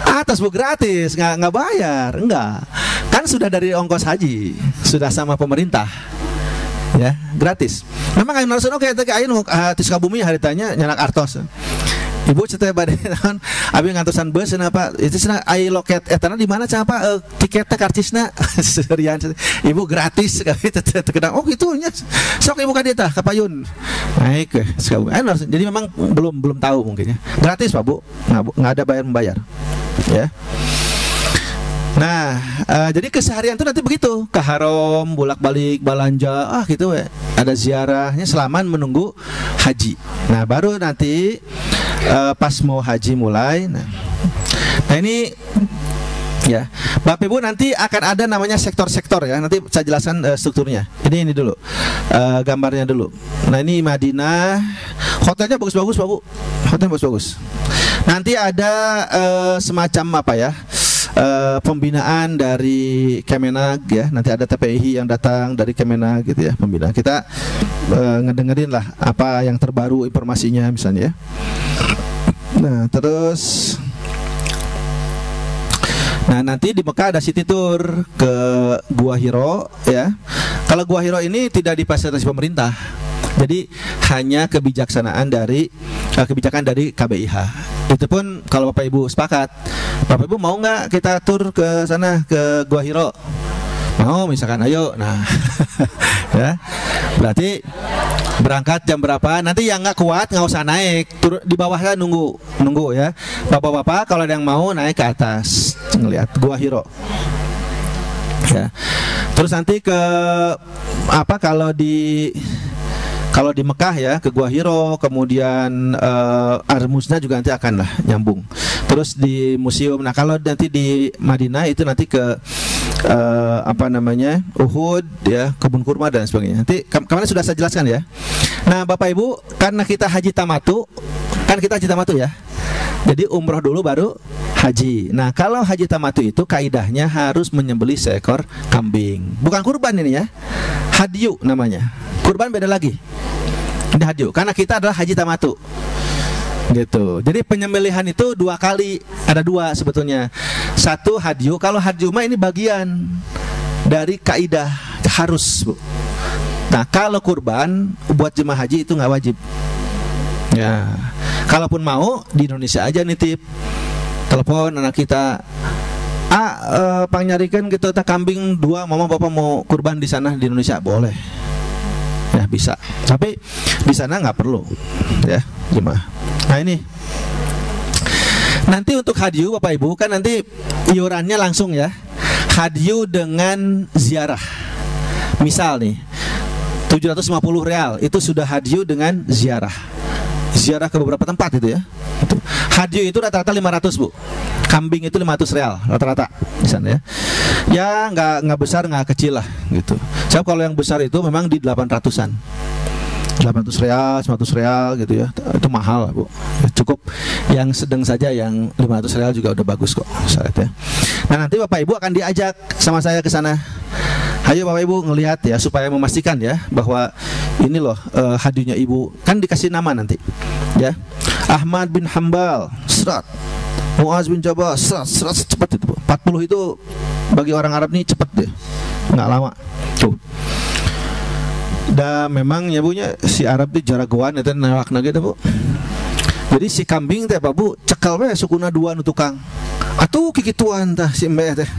Atas Bu gratis, enggak bayar, enggak. Kan sudah dari ongkos haji, sudah sama pemerintah. Ya, gratis. Memang kayak narasana oke teh ayeuna di Sukabumi haritanya nyanak artos. Ibu cetai bade naon abi ngantosan beus apa itu cenah aya loket etana di mana cenah apa tiketnya karcisna serian Ibu gratis kami teh kedang oh gitu nya sok Ibu ka dieu tah ka payun naik ke Sukabumi. Jadi memang belum tahu mungkin ya. Gratis Pak Bu, nggak ada bayar-membayar ya. Nah, jadi keseharian itu nanti begitu, ke haram, bolak-balik, belanja, gitu ya. Ada ziarahnya selama menunggu haji. Nah, baru nanti pas mau haji mulai. Nah ini Ya, Bapak Ibu nanti akan ada namanya sektor-sektor ya. Nanti saya jelaskan strukturnya. Ini dulu, gambarnya dulu. Nah ini Madinah, hotelnya bagus-bagus Pak Bu, hotelnya bagus-bagus. Nanti ada semacam apa ya? Pembinaan dari Kemenag ya, nanti ada TPI yang datang dari Kemenag gitu ya, pembinaan. Kita ngedengerin lah apa yang terbaru informasinya misalnya ya. Nah terus, nah nanti di Mekah ada city tour ke Gua Hiro ya. Kalau Gua Hiro ini tidak difasilitasi pemerintah, jadi hanya kebijaksanaan dari kebijakan dari KBIH. Itu pun kalau Bapak Ibu sepakat. Bapak Ibu mau nggak kita tur ke sana, ke Gua Hiro? Mau misalkan, ayo. Nah ya, berarti berangkat jam berapa? Nanti yang nggak kuat nggak usah naik, turun di bawahnya nunggu ya. Bapak-bapak kalau ada yang mau naik ke atas ngelihat Gua Hiro ya. Terus nanti ke apa, kalau di Mekah ya ke Gua Hiro, kemudian Ar-Musna juga nanti akan lah nyambung. Terus di museum. Nah kalau nanti di Madinah itu nanti ke apa namanya, Uhud ya, kebun kurma dan sebagainya. Nanti kemarin sudah saya jelaskan ya. Nah Bapak Ibu, karena kita haji tamatu, kan kita haji tamatu ya. Jadi umroh dulu baru haji. Nah kalau haji tamatu itu kaidahnya harus menyembelih seekor kambing. Bukan kurban ini ya, hadyu namanya. Kurban beda lagi. Ini hadyu, karena kita adalah haji tamatu gitu. Jadi penyembelihan itu dua kali, ada dua sebetulnya. Satu hadyu, kalau hadyu mah ini bagian dari kaidah harus Bu. Nah kalau kurban buat jemaah haji itu nggak wajib ya. Kalaupun mau di Indonesia aja nitip, telepon anak kita, pangnyarikan gitu tak kambing dua, mama bapak mau kurban di sana di Indonesia, boleh ya, bisa. Tapi di sana nggak perlu ya jemaah. Nah ini nanti untuk hadyu Bapak Ibu kan nanti iurannya langsung ya. Hadyu dengan ziarah, misal nih 750 real itu sudah hadyu dengan ziarah. Ziarah ke beberapa tempat itu ya. Hadyu itu rata-rata 500 Bu. Kambing itu 500 real rata-rata di sana ya. Ya nggak besar nggak kecil lah gitu. Sebab kalau yang besar itu memang di 800-an. 800 real, 100 real gitu ya. Itu mahal Bu. Cukup yang sedang saja, yang 500 real juga udah bagus kok ya. Nah nanti Bapak Ibu akan diajak sama saya ke sana. Ayo Bapak Ibu ngelihat ya, supaya memastikan ya bahwa ini loh hadyunya Ibu. Kan dikasih nama nanti ya. Ahmad bin Hambal serat, Muaz bin Jabal serat cepat itu Bu. 40 itu bagi orang Arab nih cepat deh, nggak lama tuh. Dan memang ya Bu, si Arab itu jaragoan itu newak gitu Bu. Jadi si kambing teh Pak Bu cekal we sukuna dua nu tukang. Atuh kikituan tah si mbeh teh.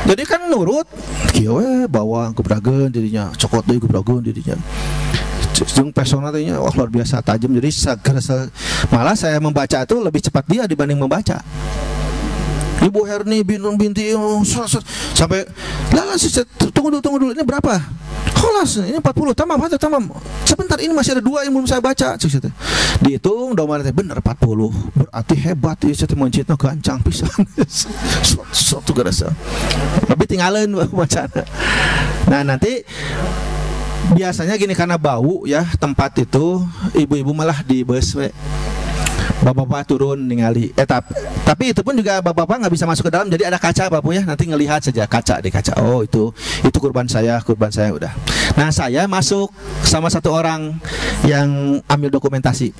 Jadi kan nurut, kieu we bawa gebrageun jadinya, cokot deui gebrageun jadinya. Jeung persona teh wah luar biasa tajam. Jadi malah saya membaca itu lebih cepat dia dibanding membaca. Ibu Herni binti sampai tunggu dulu ini berapa? Holas ini 40 tamam sebentar ini masih ada dua yang belum saya baca. Dihitung domar teh bener 40, berarti hebat ya saya mencitna gancang pisan. Suatu gerasa. Tapi tinggalin bacana. Nah nanti biasanya gini, karena bau ya tempat itu, ibu-ibu malah di bus we. Bapak-bapak turun ningali. Tapi itu pun juga bapak-bapak nggak bisa masuk ke dalam. Jadi ada kaca Bapak ya. Nanti ngelihat saja kaca di kaca. Oh itu kurban saya udah. Nah saya masuk sama satu orang yang ambil dokumentasi.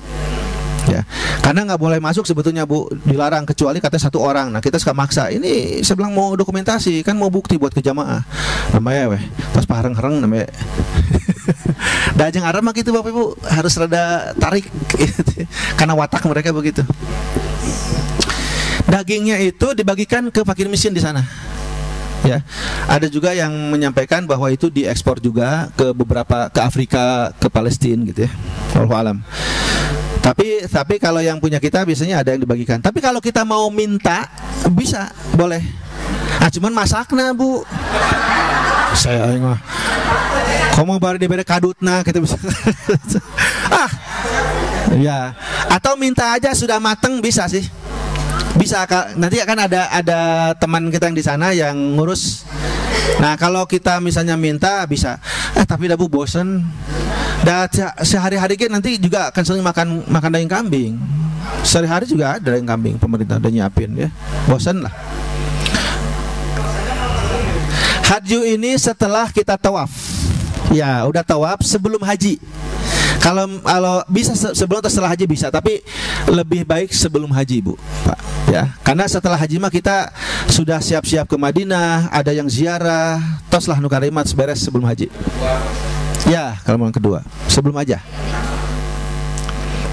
Ya, karena nggak boleh masuk sebetulnya Bu, dilarang kecuali katanya satu orang. Nah kita suka maksa. Ini saya bilang mau dokumentasi, kan mau bukti buat ke jamaah. Namanya weh, pas pareng-hereng namanya. Dajeng Arab mah gitu Bapak Ibu, harus rada tarik karena watak mereka begitu. Dagingnya itu dibagikan ke fakir miskin di sana. Ya, ada juga yang menyampaikan bahwa itu diekspor juga ke beberapa, ke Afrika, ke Palestina gitu ya. Wallahu alam. Tapi kalau yang punya kita biasanya ada yang dibagikan. Tapi kalau kita mau minta bisa, boleh. Ah cuman masakna Bu. Saya mah komo baru diberi kadutna kita bisa. Ya, atau minta aja sudah mateng bisa sih. Bisa nanti akan ada teman kita yang di sana yang ngurus. Nah kalau kita misalnya minta bisa, tapi Bu bosen. Sehari-hari kan nanti juga akan sering makan daging kambing. Sehari-hari juga ada daging kambing, pemerintah udah nyiapin ya. Bosen lah. Haju ini setelah kita tawaf. Ya, udah tawaf sebelum haji. Kalau bisa sebelum atau setelah haji bisa, tapi lebih baik sebelum haji, Bu, Pak. Ya, karena setelah haji mah kita sudah siap-siap ke Madinah, ada yang ziarah, toslah nukarimat beres sebelum haji. Ya, kalau yang kedua sebelum aja.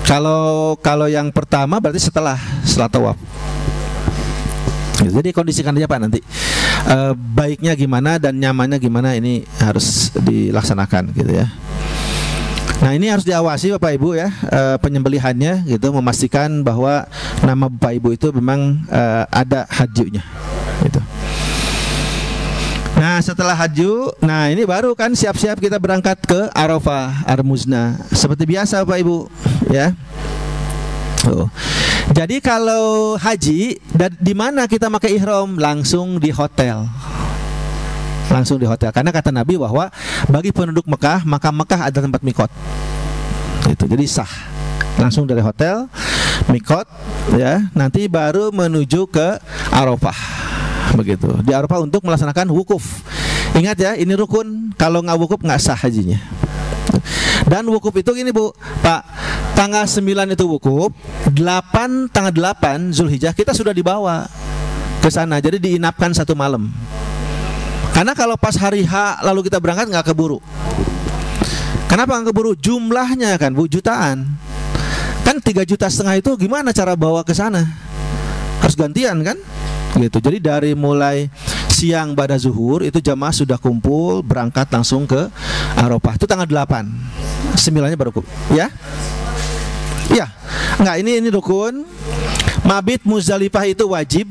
Kalau yang pertama berarti setelah tawaf. Jadi kondisikan aja Pak nanti baiknya gimana dan nyamannya gimana, ini harus dilaksanakan gitu ya. Nah ini harus diawasi Bapak Ibu ya, penyembelihannya gitu, memastikan bahwa nama Bapak Ibu itu memang ada hajunya gitu. Nah setelah haju, nah ini baru kan siap-siap kita berangkat ke Arafah, Ar-Muznah. Seperti biasa Bapak Ibu ya. Jadi kalau haji di mana kita pakai ihram? Langsung di hotel. Langsung di hotel. Karena kata Nabi bahwa bagi penduduk Mekah, maka Mekah ada tempat mikot. Itu jadi sah. Langsung dari hotel mikot ya, nanti baru menuju ke Arafah. Begitu. Di Arafah untuk melaksanakan wukuf. Ingat ya, ini rukun. Kalau nggak wukuf nggak sah hajinya. Dan wukuf itu gini Bu, Pak, tanggal 9 itu wukuf, tanggal 8 Zulhijjah kita sudah dibawa ke sana. Jadi diinapkan 1 malam. Karena kalau pas hari H lalu kita berangkat nggak keburu. Kenapa nggak keburu? Jumlahnya kan Bu, jutaan. Kan 3,5 juta itu gimana cara bawa ke sana? Harus gantian kan? Gitu. Jadi dari mulai siang pada zuhur itu jamaah sudah kumpul berangkat langsung ke Arafah. Itu tanggal 8. 9-nya baru ya. Iya. Enggak, ini rukun. Mabit Muzdalifah itu wajib,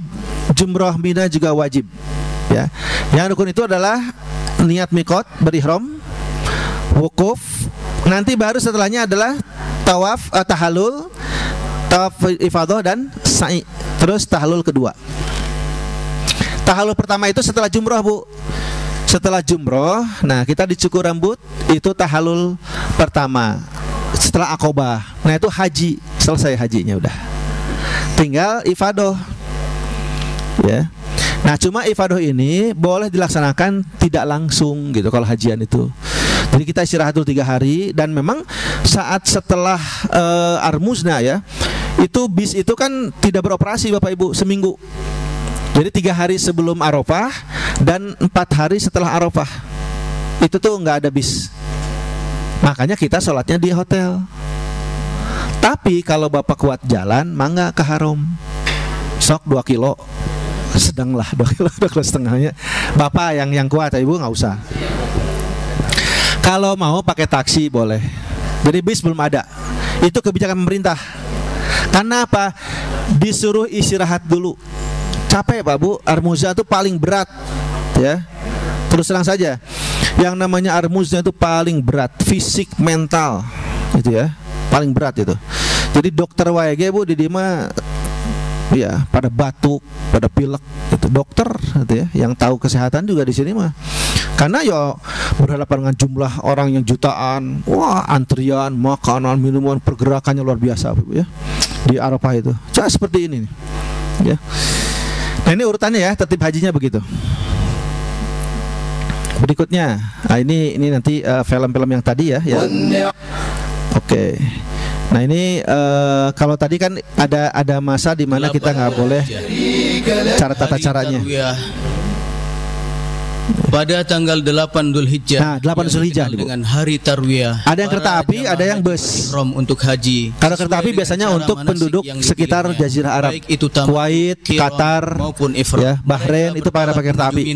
jumrah Mina juga wajib. Ya. Yang rukun itu adalah niat mikot, berihram, wukuf. Nanti baru setelahnya adalah tawaf, tahallul, tawaf ifadah dan sa'i. Terus tahallul kedua. Tahallul pertama itu setelah jumroh Bu. Setelah jumroh, nah kita dicukur rambut, itu tahallul pertama. Setelah akobah, nah itu haji, selesai hajinya udah. Tinggal ifadah. Ya. Nah cuma ifadah ini boleh dilaksanakan tidak langsung gitu kalau hajian itu. Jadi kita istirahat dulu 3 hari. Dan memang saat setelah Ar-Muznah ya, itu bis itu kan tidak beroperasi Bapak Ibu seminggu. Jadi 3 hari sebelum Arafah dan 4 hari setelah Arafah. Itu tuh nggak ada bis. Makanya kita sholatnya di hotel. Tapi kalau Bapak kuat jalan, mangga ke Haram. Sok 2 kilo. Sedang lah 2 kilo setengahnya. Bapak yang kuat, Ibu nggak usah. Kalau mau pakai taksi boleh. Jadi bis belum ada. Itu kebijakan pemerintah. Karena apa? Disuruh istirahat dulu. Capek Pak Bu, Ar-Muznah itu paling berat ya. Terus terang saja, yang namanya Ar-Muznah itu paling berat, fisik, mental itu ya, paling berat itu. Jadi dokter WG Bu di Dima ya pada batuk, pada pilek itu dokter gitu ya, yang tahu kesehatan juga di sini mah. Karena ya berhadapan dengan jumlah orang yang jutaan, wah antrian, makanan, minuman, pergerakannya luar biasa Bu ya. Di Arafah itu. Cuma seperti ini nih. Ya. Nah ini urutannya ya, tertib hajinya begitu. Berikutnya, nah ini nanti film-film yang tadi ya. Oke. Nah ini kalau tadi kan ada masa di mana kita nggak boleh tata caranya. Pada tanggal 8 Dzulhijjah. Nah, 8 Dzulhijjah dengan hari tarwiyah. Ada yang kereta api, ada yang bus. Untuk haji. Kalau kereta api biasanya untuk penduduk sekitar Jazirah Arab, Kuwait, Qatar, maupun ya, Bahrain itu pada pakai kereta api.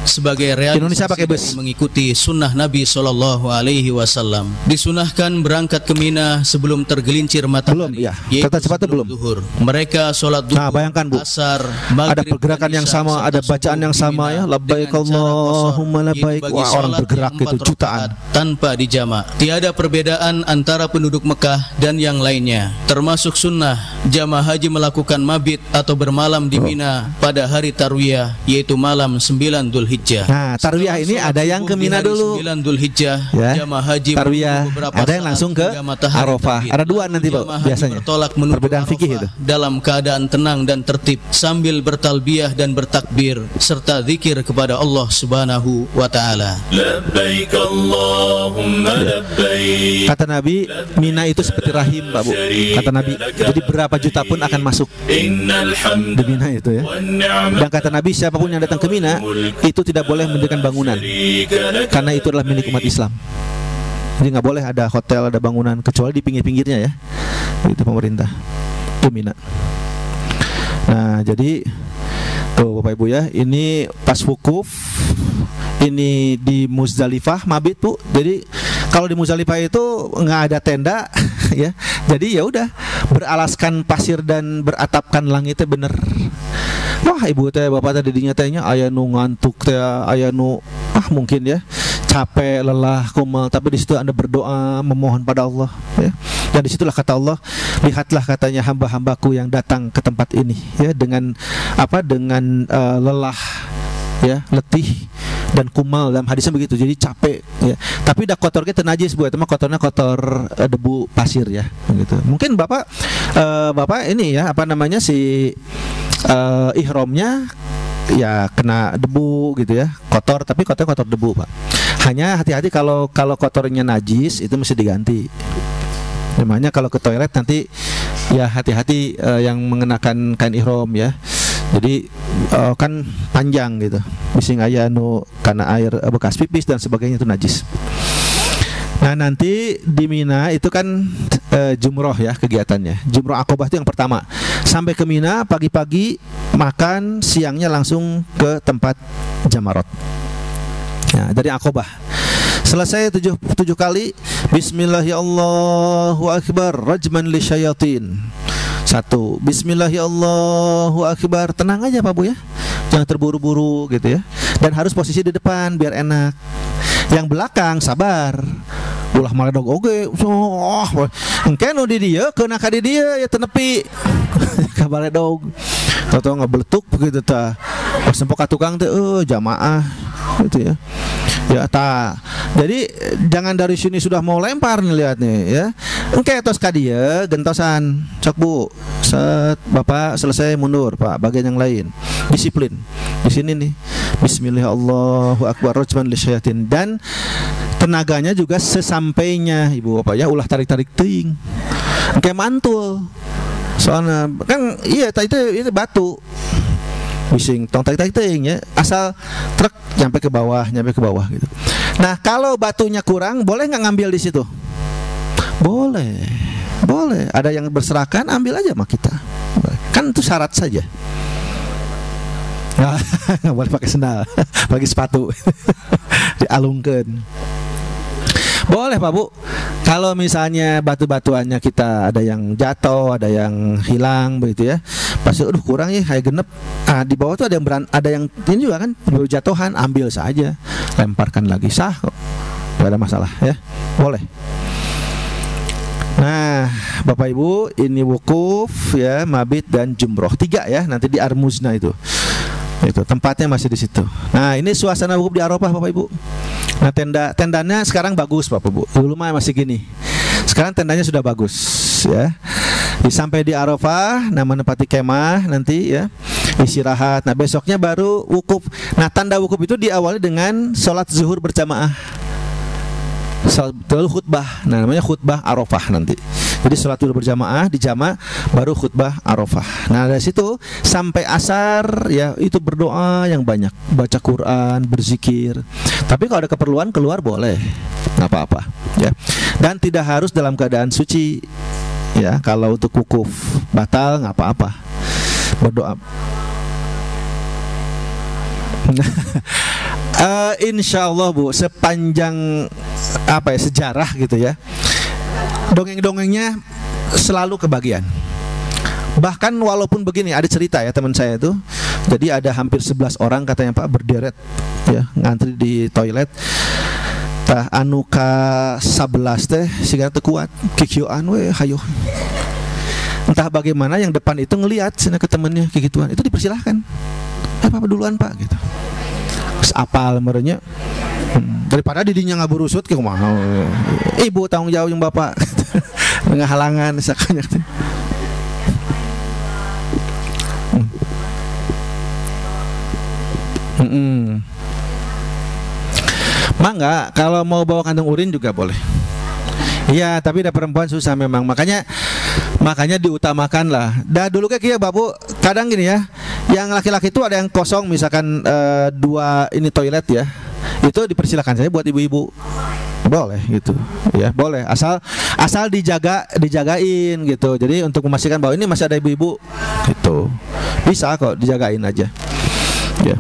Sebagai Indonesia pakai bus. Mengikuti sunnah Nabi Shallallahu Alaihi Wasallam. Disunahkan berangkat ke Mina sebelum tergelincir matahari. Belum, ya. Kereta cepat itu belum. Duhur. Mereka sholat duhur. Nah, bayangkan Bu, asar, ada pergerakan yang sama, ada bacaan yang sama ya. Labbaik Allah Allahumma labbaik. Wah, orang bergerak itu jutaan tanpa dijamak. Tiada perbedaan antara penduduk Mekah dan yang lainnya. Termasuk sunnah jamaah haji melakukan mabit atau bermalam di Mina pada hari tarwiyah, yaitu malam 9 Dzulhijjah. Nah, tarwiyah ini ada yang ke Mina dulu. 9 Dzulhijjah, Ya. jamaah haji Tarwiyah. Ada yang langsung ke Arafah. Ada dua nanti, Pak, biasanya. Bertolak menuju Perbedaan fikih itu. dalam keadaan tenang dan tertib sambil bertalbiyah dan bertakbir serta zikir kepada Allah Subhanahu wa taala. Labbaik Allahumma labbaik. Kata Nabi, Mina itu seperti rahim, Pak Bu. Kata Nabi, jadi berapa juta pun akan masuk Innal hamda di Mina itu ya. wan ni'mata Dan kata Nabi, siapapun yang datang ke Mina itu tidak boleh mendirikan bangunan, karena itu adalah milik umat Islam. Jadi nggak boleh ada hotel, ada bangunan, kecuali di pinggir-pinggirnya ya. Itu pemerintah. Itu Mina. Nah, jadi tuh Bapak Ibu ya, ini pas wukuf, ini di Muzdalifah mabit Bu. Jadi kalau di Muzdalifah itu nggak ada tenda ya. Jadi ya udah beralaskan pasir dan beratapkan langitnya bener. Wah, ibu teh bapak teh didinya tehnya aya nu ngantuk teh, aya nu mungkin ya capek, lelah, kumal, tapi di situ Anda berdoa memohon pada Allah ya. Dan disitulah kata Allah, lihatlah katanya hamba-hambaku yang datang ke tempat ini ya dengan dengan lelah ya, letih dan kumal, dalam hadisnya begitu. Jadi capek ya. Tapi dah kotor kita najis Bu, itu mah kotornya kotor debu pasir ya gitu. Mungkin Bapak ini ya si ihramnya ya kena debu gitu ya, kotor, tapi kotor debu Pak. Hanya hati-hati kalau kotornya najis itu mesti diganti. Namanya kalau ke toilet nanti ya hati-hati yang mengenakan kain ihram ya. Jadi kan panjang gitu, bising aya nu karena air bekas pipis dan sebagainya itu najis. Nah, nanti di Mina itu kan jumroh ya kegiatannya. Jumroh Aqobah itu yang pertama. Sampai ke Mina pagi-pagi makan, siangnya langsung ke tempat Jamarot. Nah, dari Aqobah selesai 7 kali Bismillahirrahmanirrahim rajman li syayatin. 1. Bismillahirrahmanirrahim. Tenang aja Pak Bu ya, jangan terburu-buru gitu ya. Dan harus posisi di depan biar enak. Yang belakang sabar. Ulah maledog oge. Engke nu di dieu keuna ka di dieu ya teu nepi. Ka maledog. Tau ngabeletuk begitu tah. Pas nempo ka tukang teh jamaah gitu ya. Ya tah. Jadi jangan dari sini sudah mau lempar nih, lihat nih ya. Engke tos ka dieu gentosan. Cok Bu. Set Bapak selesai mundur Pak, bagian yang lain. Disiplin. Di sini nih. Bismillahirrahmanirrahim rajman lisyayatin. Dan tenaganya juga sesampainya Ibu Bapak ya, ulah tarik-tarik teuing. Engke mantul. Soalnya kan iya itu batu. Bising tong tarik-tarik teuing ya. Asal truk nyampe ke bawah gitu. Nah, kalau batunya kurang, boleh nggak ngambil di situ? Boleh. Ada yang berserakan, ambil aja sama kita. Kan itu syarat saja. Nggak boleh pakai sendal, pakai sepatu. Dialungkan. Boleh Pak Bu. Kalau misalnya batu-batuannya kita ada yang jatuh, ada yang hilang begitu ya. Pasti kurang ya, kayak genep. Di bawah tuh ada yang ini juga kan berjatuhan, ambil saja, lemparkan lagi, sah kok. Gak ada masalah ya. Boleh. Nah, Bapak Ibu, ini wukuf ya, mabit dan jumroh 3 ya, nanti di Armuzna itu tempatnya masih di situ. Nah, ini suasana wukuf di Arafah Bapak Ibu. Nah, tendanya sekarang bagus Bapak Ibu. Dulu mah masih gini. Sekarang tendanya sudah bagus ya. Sampai di Arafah, menempati kemah nanti ya, istirahat. Nah, besoknya baru wukuf. Nah, tanda wukuf itu diawali dengan sholat zuhur berjamaah. Lalu khutbah. Nah, namanya khutbah Arafah nanti. Jadi sholat dulu berjamaah, dijama, baru khutbah Arafah. Nah, dari situ sampai asar ya, itu berdoa yang banyak, baca Quran, berzikir. Tapi kalau ada keperluan keluar boleh, nggak apa-apa ya. Dan tidak harus dalam keadaan suci ya. Kalau untuk wukuf batal nggak apa-apa, berdoa. Insya Allah Bu, sepanjang sejarah gitu ya, dongeng-dongengnya selalu kebagian. Bahkan walaupun begini, ada cerita ya teman saya itu, Jadi ada hampir 11 orang katanya Pak berderet ya ngantri di toilet. Tah anu ka 11 teh siga teu kuat kikioan we hayo. Entah bagaimana yang depan itu ngelihat cenah ke temennya kikituan, itu dipersilahkan. Apa duluan Pak gitu. Terus apal merenya. Daripada didinya ngaburusut ke kumaha. Ibu tanggung jawab yang Bapak. Ngahalangan sakanya teh. Mangga kalau mau bawa kantong urin juga boleh. Iya, tapi ada perempuan susah memang. Makanya diutamakan lah. Dah dulu kayak kia Babu, kadang gini ya. Yang laki-laki itu ada yang kosong misalkan 2 ini toilet ya. Itu dipersilakan saja buat ibu-ibu. Boleh gitu. Ya, boleh. Asal dijagain gitu. Jadi untuk memastikan bahwa ini masih ada ibu-ibu gitu. Bisa kok dijagain aja. Ya.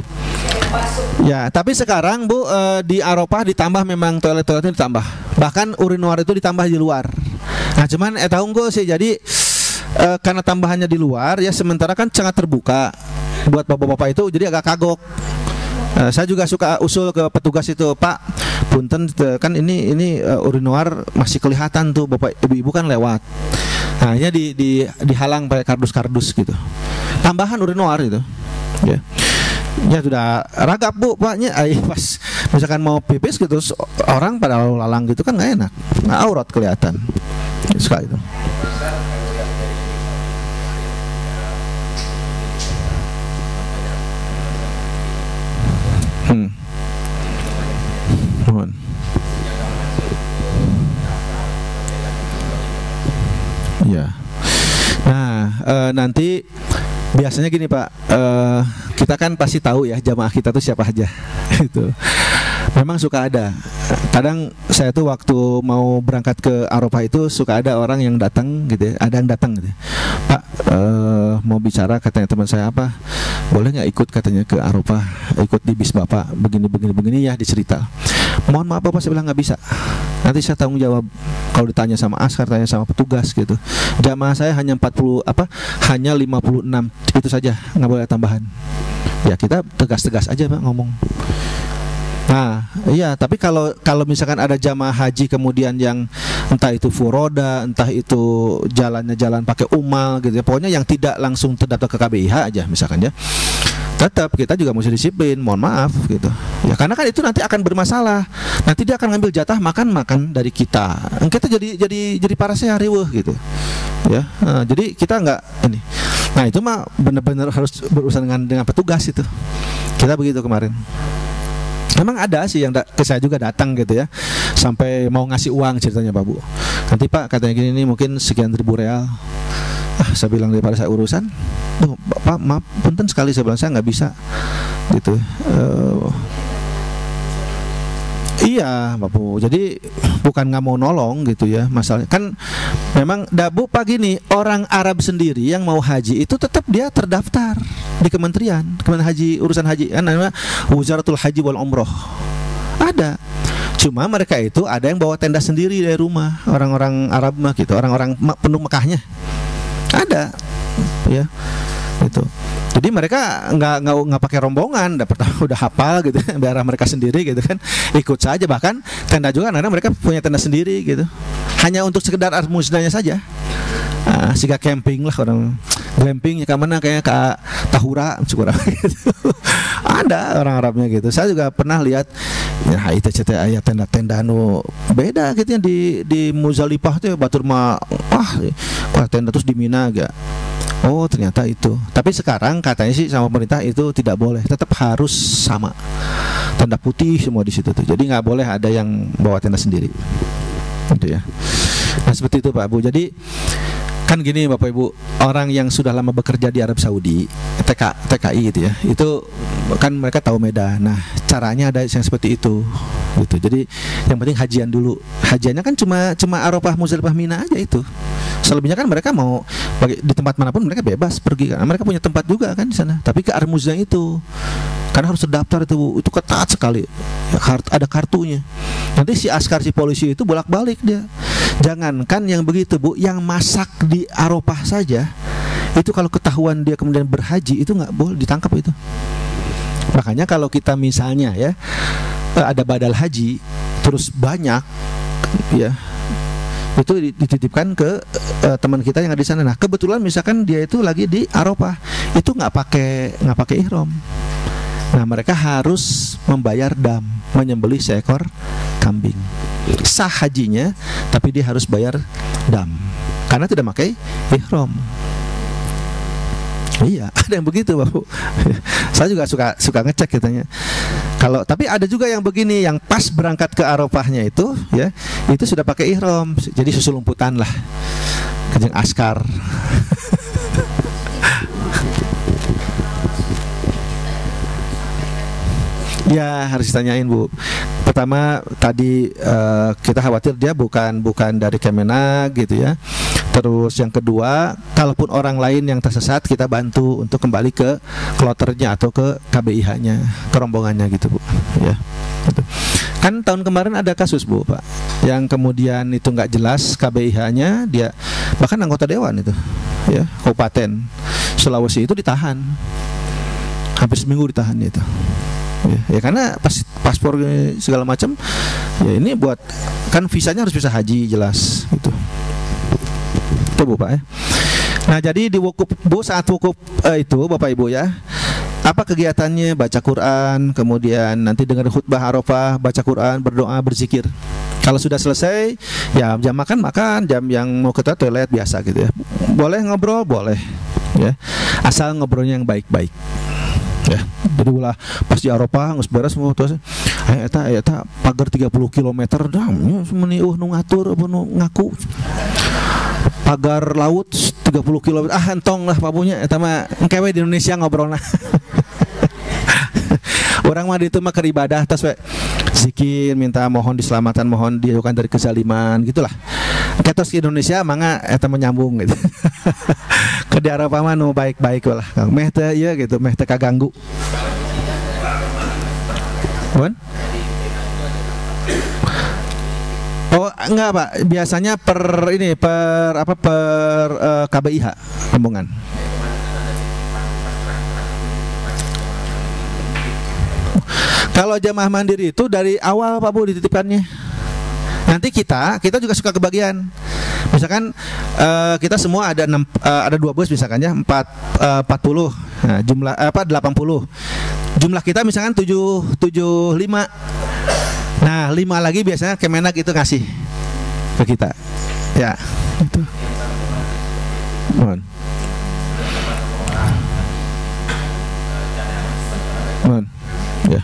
Ya, tapi sekarang Bu di Arafah ditambah memang toilet-toiletnya ditambah. Bahkan urinoir itu ditambah di luar. Nah, cuman tahu enggak sih jadi karena tambahannya di luar ya sementara kan sangat terbuka buat bapak-bapak itu jadi agak kagok. Saya juga suka usul ke petugas itu, Pak, punten kan ini urinoir masih kelihatan tuh bapak ibu-ibu kan lewat. Nah, ini dihalang pakai kardus-kardus gitu. Tambahan urinoir itu. Ya. Ya sudah ragap Bu Paknya pas misalkan mau pipis gitu orang pada lalang gitu kan nggak enak, nah, aurat kelihatan suka itu. Mohon. Ya. Nah nanti biasanya gini Pak, kita kan pasti tahu ya jamaah kita tuh siapa aja. Itu memang suka ada. Kadang saya tuh waktu mau berangkat ke Arafah itu suka ada orang yang datang gitu ya, ada yang datang gitu. Pak, mau bicara katanya teman saya apa? Boleh nggak ikut katanya ke Arafah, ikut di bis Bapak begini ya dicerita. Mohon maaf Bapak, saya bilang nggak bisa. Nanti saya tanggung jawab kalau ditanya sama askar, tanya sama petugas gitu. Jamaah saya hanya 56 itu saja, nggak boleh tambahan. Ya kita tegas-tegas aja Pak ngomong. Nah, iya, tapi kalau misalkan ada jamaah haji kemudian yang entah itu furoda, entah itu jalannya jalan pakai umal gitu ya, pokoknya yang tidak langsung terdaftar ke KBIH aja misalkan ya. Tetap kita juga mesti disiplin, mohon maaf gitu. Ya karena kan itu nanti akan bermasalah. Nanti dia akan ngambil jatah makan dari kita. Kita jadi para riweuh gitu. Ya. Nah, jadi kita enggak ini. Nah, itu mah benar-benar harus berurusan dengan petugas itu. Kita begitu kemarin. Memang ada sih yang ke saya juga datang gitu ya, sampai mau ngasih uang ceritanya Pak Bu. Nanti Pak katanya gini nih mungkin sekian ribu real. Saya bilang daripada saya urusan, Pak maaf punten sekali, saya bilang saya nggak bisa gitu. Iya Pak Bu, jadi bukan nggak mau nolong gitu ya, masalahnya kan memang dabu pagi nih orang Arab sendiri yang mau haji itu tetap dia terdaftar di Kementerian Haji, urusan haji kan namanya Wizaratul Haji wal Umroh ada. Cuma mereka itu ada yang bawa tenda sendiri dari rumah, orang-orang Arab mah gitu, orang-orang penduduk Mekahnya ada ya itu. Jadi mereka nggak pakai rombongan, udah hafal gitu, daerah mereka sendiri gitu kan, ikut saja. Bahkan tenda juga karena mereka punya tenda sendiri gitu, hanya untuk sekedar musnahnya saja. Siga camping lah, orang glampingnya ke mana kayaknya ke Tahura syukur gitu. Ada orang Arabnya gitu. Saya juga pernah lihat ya itu ayat tenda-tenda nu beda gitu ya di Muzdalifah tuh batur mah tenda terus di Mina agak. Oh ternyata itu. Tapi sekarang katanya sih sama pemerintah itu tidak boleh, tetap harus sama tenda putih semua di situ tuh. Jadi nggak boleh ada yang bawa tenda sendiri, gitu ya. Nah seperti itu Pak Bu. Jadi kan gini Bapak Ibu, orang yang sudah lama bekerja di Arab Saudi, TKI gitu ya, itu kan mereka tahu medan. Nah caranya ada yang seperti itu gitu. Jadi yang penting hajian dulu. Hajiannya kan cuma Arafah, Muzdalifah, Mina aja itu. Selebihnya kan mereka mau di tempat manapun mereka bebas pergi kan. Mereka punya tempat juga kan di sana. Tapi ke Ar-Muzdalifah itu karena harus terdaftar itu ketat sekali. Ya, ada kartunya. Nanti si askar, si polisi itu bolak-balik dia. Jangankan yang begitu Bu, yang masak di Arafah saja Itu kalau ketahuan dia kemudian berhaji, itu nggak boleh ditangkap itu. Makanya kalau kita misalnya ya ada badal haji terus banyak ya, itu dititipkan ke teman kita yang ada di sana. Nah kebetulan misalkan dia itu lagi di Arafah, itu nggak pakai ihram. Nah mereka harus membayar dam, menyembelih seekor kambing. Sah hajinya, tapi dia harus bayar dam karena tidak pakai ihram. Iya, ada yang begitu, Bapak. Saya juga suka ngecek katanya. Tapi ada juga yang begini, yang pas berangkat ke Arafahnya itu, ya, itu sudah pakai ihram, jadi susul lumputan lah, kejeng askar. Ya harus ditanyain, Bu. Pertama tadi kita khawatir dia bukan dari Kemenag gitu ya. Terus yang kedua, kalaupun orang lain yang tersesat, kita bantu untuk kembali ke kloternya atau ke KBIH-nya, ke rombongannya gitu, Bu. Ya. Gitu. Kan tahun kemarin ada kasus, Bu, Pak, yang kemudian itu nggak jelas KBIH-nya, dia bahkan anggota dewan itu, ya, Kabupaten Sulawesi itu ditahan, hampir seminggu ditahan itu. Ya karena paspor segala macam, ya ini buat kan visanya harus bisa haji jelas gitu. Itu Bu Pak ya. Nah jadi di wukuf Bu, saat wukuf itu Bapak Ibu ya, apa kegiatannya? Baca Quran, kemudian nanti dengar khutbah Arafah, baca Quran, berdoa, berzikir. Kalau sudah selesai, ya jam makan, jam yang mau ke toilet biasa gitu ya. Boleh ngobrol, boleh ya, asal ngobrolnya yang baik-baik. Ya, jadi ulah pas di Arafah geus beres semua terus eta pagar 30 km dah meni nu ngatur apa nu ngaku pagar laut 30 km entong lah papunya eta mah engke we di Indonesia ngobrolna. Orang mah itu mah keribadah tas we zikir, minta mohon diselamatkan, mohon dijauhkan dari kezaliman gitulah. Ketos di Indonesia mangga eta menyambung gitu. Ke di Arafah mah nu baik-baik lah. Meh teh ieu gitu, meh teh kaganggu. Bon? Oh, enggak, Pak. Biasanya per KBIH rombongan. Kalau jamaah mandiri itu dari awal Pak Bu dititipkannya. Nanti kita juga suka kebagian. Misalkan kita semua ada 2 bus misalkan ya, 40. Nah, jumlah 80. Jumlah kita misalkan 75. Nah, 5 lagi biasanya Kemenag itu ngasih ke kita. Ya, itu. Mohon. Ya.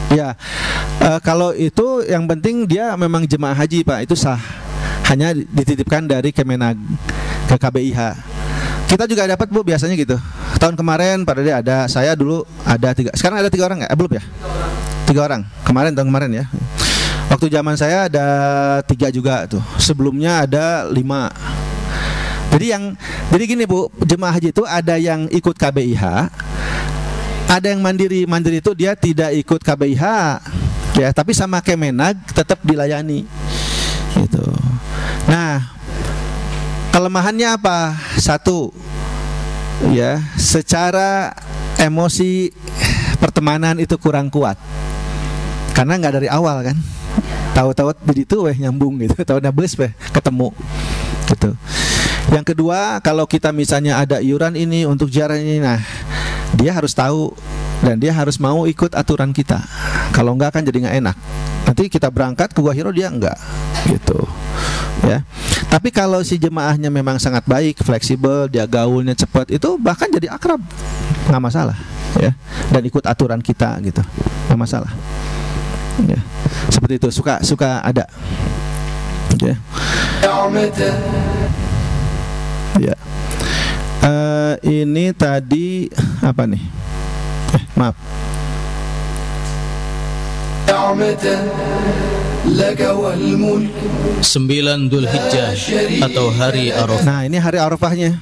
Ya, kalau itu yang penting dia memang jemaah haji Pak, itu sah. Hanya dititipkan dari Kemenag ke KBIH. Kita juga dapat Bu biasanya gitu. Tahun kemarin pada dia ada, saya dulu ada 3. Sekarang ada 3 orang nggak? Belum ya? 3 orang. Tahun kemarin ya. Waktu zaman saya ada 3 juga tuh. Sebelumnya ada 5. Jadi gini Bu, jemaah haji itu ada yang ikut KBIH, ada yang mandiri itu dia tidak ikut KBIH ya, tapi sama Kemenag tetap dilayani gitu. Nah, kelemahannya apa? 1 ya, secara emosi pertemanan itu kurang kuat karena nggak dari awal kan, tahu-tahu begitu nyambung gitu, tahu nabes ketemu gitu. Yang kedua, kalau kita misalnya ada iuran ini untuk ziarah ini, nah dia harus tahu dan dia harus mau ikut aturan kita. Kalau enggak kan jadi nggak enak. Nanti kita berangkat ke Gua Hiro, dia enggak gitu ya. Tapi kalau si jemaahnya memang sangat baik, fleksibel, dia gaulnya cepat, itu bahkan jadi akrab, nggak masalah ya. Dan ikut aturan kita gitu, nggak masalah ya. Seperti itu, suka ada ya. Ya. Ini tadi apa nih? Maaf. 9 Dzulhijjah atau hari Arafah. Nah, ini hari Arafahnya.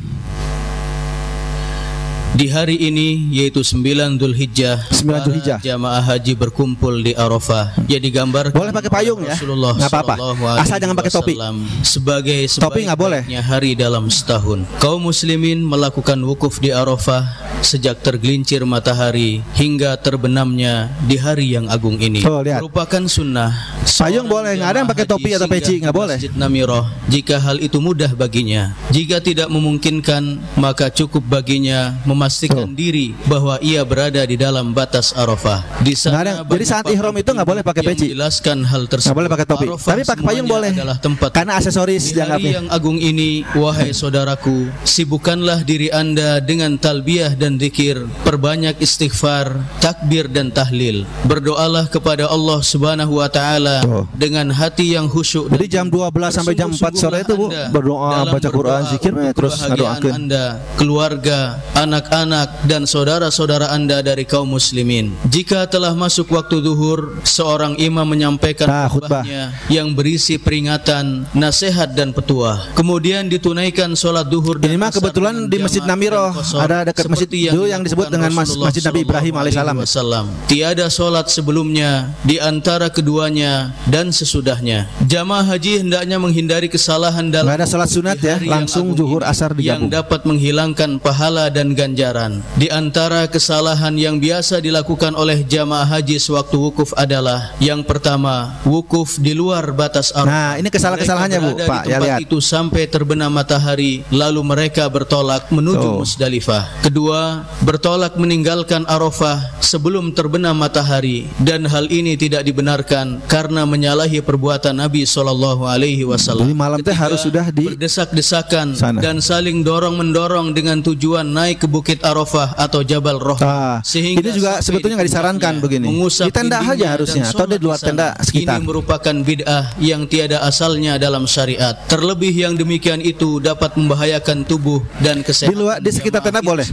Di hari ini yaitu 9 Dzulhijjah, 9 Dzulhijjah. jamaah haji berkumpul di Arafah. Ya digambarkan Boleh pakai payung ya, Rasulullah nggak apa-apa. Asal jangan pakai topi. Sebagai Topi nggak boleh. sebaik-baiknya hari dalam setahun. Kaum muslimin melakukan wukuf di Arafah sejak tergelincir matahari hingga terbenamnya di hari yang agung ini. Tuh, lihat. Merupakan sunnah. Payung boleh, nggak ada yang pakai topi atau peci, nggak boleh. Masjid Namirah jika hal itu mudah baginya. Jika tidak memungkinkan, maka cukup baginya memastikan diri bahwa ia berada di dalam batas Arafah. Di sana jadi saat ihram itu nggak boleh pakai peci. Menjelaskan hal tersebut. Nggak boleh pakai topi. Arafah Tapi pakai payung boleh. adalah tempat Karena aksesoris di hari dianggapnya. yang agung ini, wahai saudaraku, sibukkanlah diri Anda dengan talbiyah dan zikir, perbanyak istighfar, takbir dan tahlil. Berdoalah kepada Allah Subhanahu wa taala dengan hati yang khusyuk. Jadi jam 12 sampai jam 4 sore itu Bu, berdoa, baca Quran, zikir, terus ngadoakeun. Anda, keluarga, anak-anak dan saudara-saudara Anda dari kaum muslimin. Jika telah masuk waktu zuhur, seorang imam menyampaikan khutbahnya yang berisi peringatan, nasihat dan petuah. Kemudian ditunaikan sholat zuhur. Ini mah kebetulan di Masjid Namirah, ada dekat masjid dulu yang disebut dengan Masjid Nabi Ibrahim alaihissalam. Tiada sholat sebelumnya, di antara keduanya dan sesudahnya. Jamaah haji hendaknya menghindari kesalahan dalam nggak ada sholat sunat ya, langsung zuhur asar digabung. Yang dapat menghilangkan pahala dan ganjaran. Di antara kesalahan yang biasa dilakukan oleh jamaah haji sewaktu wukuf adalah yang pertama, wukuf di luar batas Arafah. Nah, ini kesalahannya Bu, Pak, ya lihat. Itu sampai terbenam matahari, lalu mereka bertolak menuju Musdalifah. Kedua, bertolak meninggalkan Arafah sebelum terbenam matahari, dan hal ini tidak dibenarkan karena menyalahi perbuatan Nabi SAW. Jadi malam teh harus sudah di berdesak-desakan sana dan saling dorong-mendorong dengan tujuan naik ke Bukit Arafah atau Jabal Rahmah. Sehingga ini juga sebetulnya nggak disarankan begini. Di tenda aja harusnya atau di luar tenda sekitar. Ini merupakan bid'ah yang tiada asalnya dalam syariat. Terlebih yang demikian itu dapat membahayakan tubuh dan kesehatan. Di sekitar tenda boleh.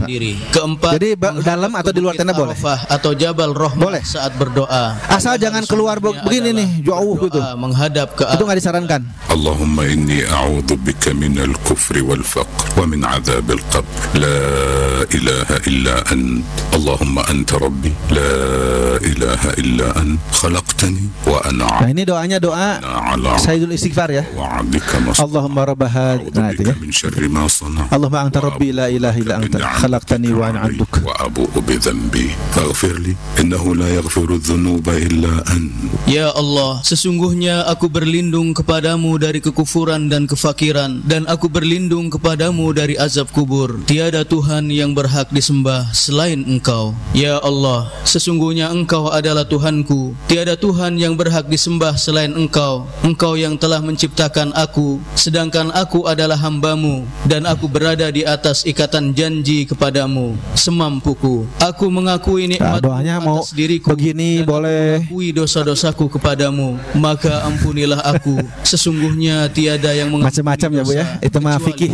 Keempat, jadi dalam atau di luar tenda boleh. Atau Jabal Rahmah boleh saat berdoa. Asal jangan keluar begini nih, jauh gitu. Menghadap ke itu nggak disarankan. Allahumma inni a'udzu bika minal kufri wal faqr wa min adzabil qabr. La ilaha illa ant. Allahumma anta rabbi. La ilaha illa ant. Khalaqtani wa ana. Nah, ini doanya doa Sayyidul Istighfar ya. Allahumma rabbaha. Nah, itu ya. Allahumma anta rabbi la ilaha illa anta. Khalaqtani wa ana 'abduk. Wa abu'u bi dhanbi. Faghfir li innahu la yaghfiru dzunuba illa ant. Ya Allah, sesungguhnya aku berlindung kepadamu dari kekufuran dan kefakiran, dan aku berlindung kepadamu dari azab kubur. Tiada Tuhan yang berhak disembah selain Engkau. Ya Allah, sesungguhnya Engkau adalah Tuhanku. Tiada Tuhan yang berhak disembah selain Engkau. Engkau yang telah menciptakan aku, sedangkan aku adalah hamba-Mu, dan aku berada di atas ikatan janji kepadamu semampuku. Aku mengakui nikmat atas diriku begini, dan boleh mengakui dosa-dosaku kepadamu, maka ampunilah aku. Sesungguhnya tiada yang macam-macam ya Bu ya. Itu mah fikih.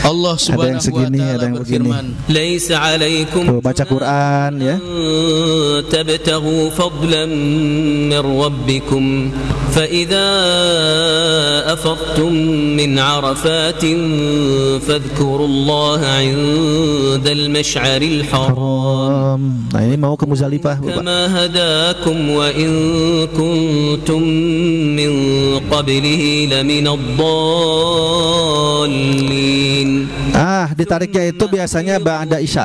Allah Subhanahu wa taala berfirman, "Laisa 'alaikum baca Quran ya. Tabtaghu fadlan min rabbikum fa idza afadtum min 'arafatin fadhkurullaha 'inda al-mash'aril haram." Nah, ini mau ke Muzdalifah Bu. Kama hadakum wa in kuntum min qablihi laminad dallin. Ditariknya itu biasanya ba'da Isya.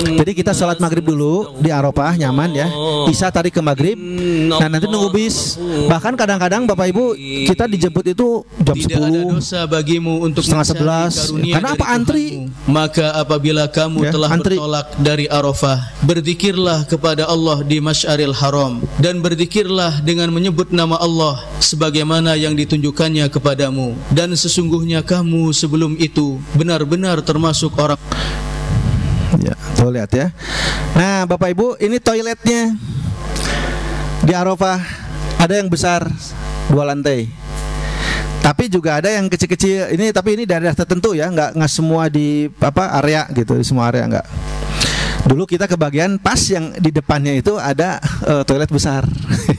Jadi kita sholat maghrib dulu di Arafah, nyaman ya. Isya tarik ke maghrib. Nah, nanti nunggu bis. Bahkan kadang-kadang Bapak Ibu kita dijemput itu jam 10. Tidak ada dosa bagimu untuk setengah 11. Karena apa? Antri. Maka apabila kamu telah bertolak dari Arafah, berzikirlah kepada Allah di Masy'aril Haram, dan berzikirlah dengan menyebut nama Allah sebagaimana yang ditunjukkannya kepadamu, dan sesungguhnya kamu sebelum itu benar-benar termasuk orang. Ya, tuh lihat ya. Nah, Bapak Ibu, ini toiletnya di Arafah. Ada yang besar 2 lantai. Tapi juga ada yang kecil-kecil. Tapi ini daerah tertentu ya, nggak semua di area gitu, di semua area nggak. Dulu kita kebagian pas yang di depannya itu ada toilet besar,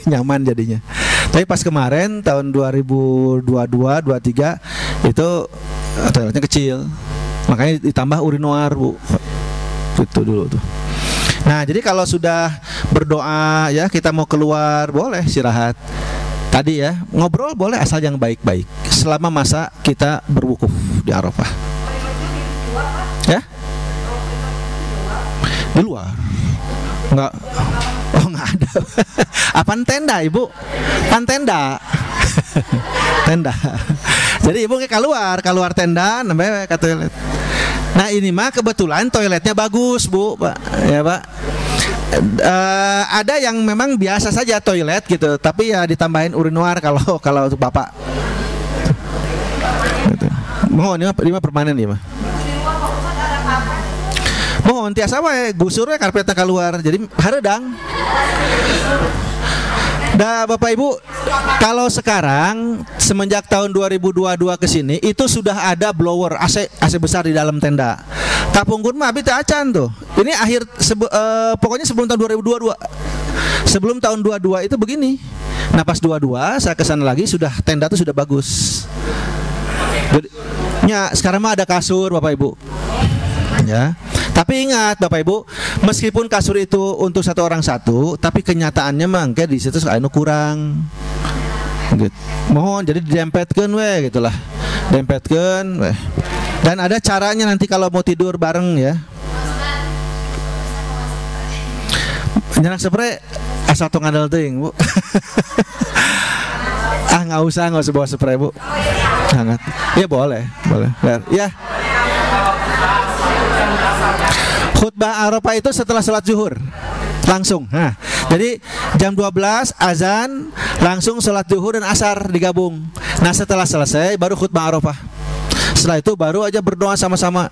nyaman jadinya. Tapi pas kemarin tahun 2022-23 itu toiletnya kecil, makanya ditambah urinoir Bu. Itu dulu tuh. Nah, jadi kalau sudah berdoa ya, kita mau keluar boleh istirahat. Tadi ya, ngobrol boleh asal yang baik-baik selama masa kita berwukuf di Arafah. Ya? Di luar. Enggak. Oh, enggak ada. Apaan tenda, Ibu? Pan tenda. Tenda. Jadi Ibu keluar tenda namanya ke toilet. Nah, ini mah kebetulan toiletnya bagus, Bu, Pak. Ya, Pak. Ada yang memang biasa saja toilet gitu, tapi ya ditambahin urinoir kalau untuk Bapak. Gitu. Mohon ini mah permanen ya, mah. Mohon tiasa wae gusurnya karpetnya keluar. Jadi hareudang. Dah Bapak Ibu, kalau sekarang semenjak tahun 2022 ke sini itu sudah ada blower AC besar di dalam tenda. Kapungkur mah abi teh acan tuh. Ini akhir pokoknya sebelum tahun 2022. Sebelum tahun 22 itu begini. Nah, pas 22 saya kesana lagi sudah tenda tuh sudah bagus. Jadi, ya sekarang mah ada kasur Bapak Ibu. Ya. Tapi ingat Bapak Ibu, meskipun kasur itu untuk satu orang satu, tapi kenyataannya mah kayak di situ anu kurang. Gitu. Mohon jadi didempetkeun we gitulah. Dempetkeun we. Dan ada caranya nanti kalau mau tidur bareng ya. Nyenak spray asal tong ngandel teuing, Bu. Nggak usah bawa spray, Bu. Hangat. Ya boleh. Ya. Khutbah Arafah itu setelah sholat zuhur langsung. Nah, jadi jam 12 azan langsung sholat zuhur dan asar digabung. Nah, setelah selesai baru khutbah Arafah. Setelah itu baru aja berdoa sama-sama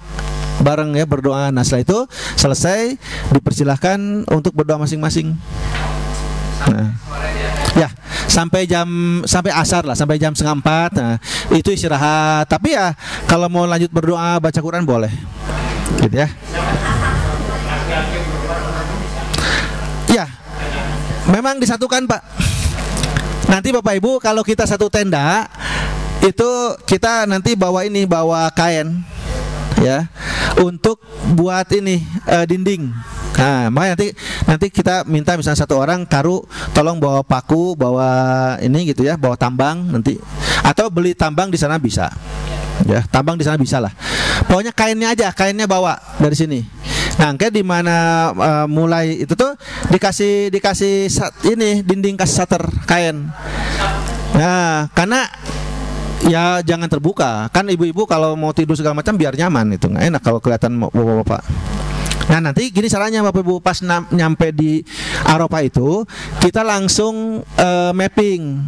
bareng ya, berdoa. Nah, setelah itu selesai dipersilahkan untuk berdoa masing-masing. Nah, ya sampai asar lah, sampai jam 3:30. Nah, itu istirahat. Tapi ya kalau mau lanjut berdoa baca Quran boleh, gitu ya. Ya, memang disatukan Pak. Nanti Bapak Ibu kalau kita satu tenda itu kita nanti bawa kain ya untuk buat ini dinding. Nah, makanya nanti kita minta misalnya satu orang karu tolong bawa paku, bawa ini gitu ya, bawa tambang nanti, atau beli tambang di sana bisa. Ya, tambang di sana bisa lah. Pokoknya kainnya bawa dari sini. Nah, kayak di mana mulai itu tuh dikasih ini dinding kasih shutter kain. Nah, karena ya jangan terbuka. Kan ibu-ibu kalau mau tidur segala macam biar nyaman, itu nggak enak kalau kelihatan bapak-bapak. Nah, nanti gini caranya Bapak Ibu, pas nyampe di Arafah itu kita langsung mapping.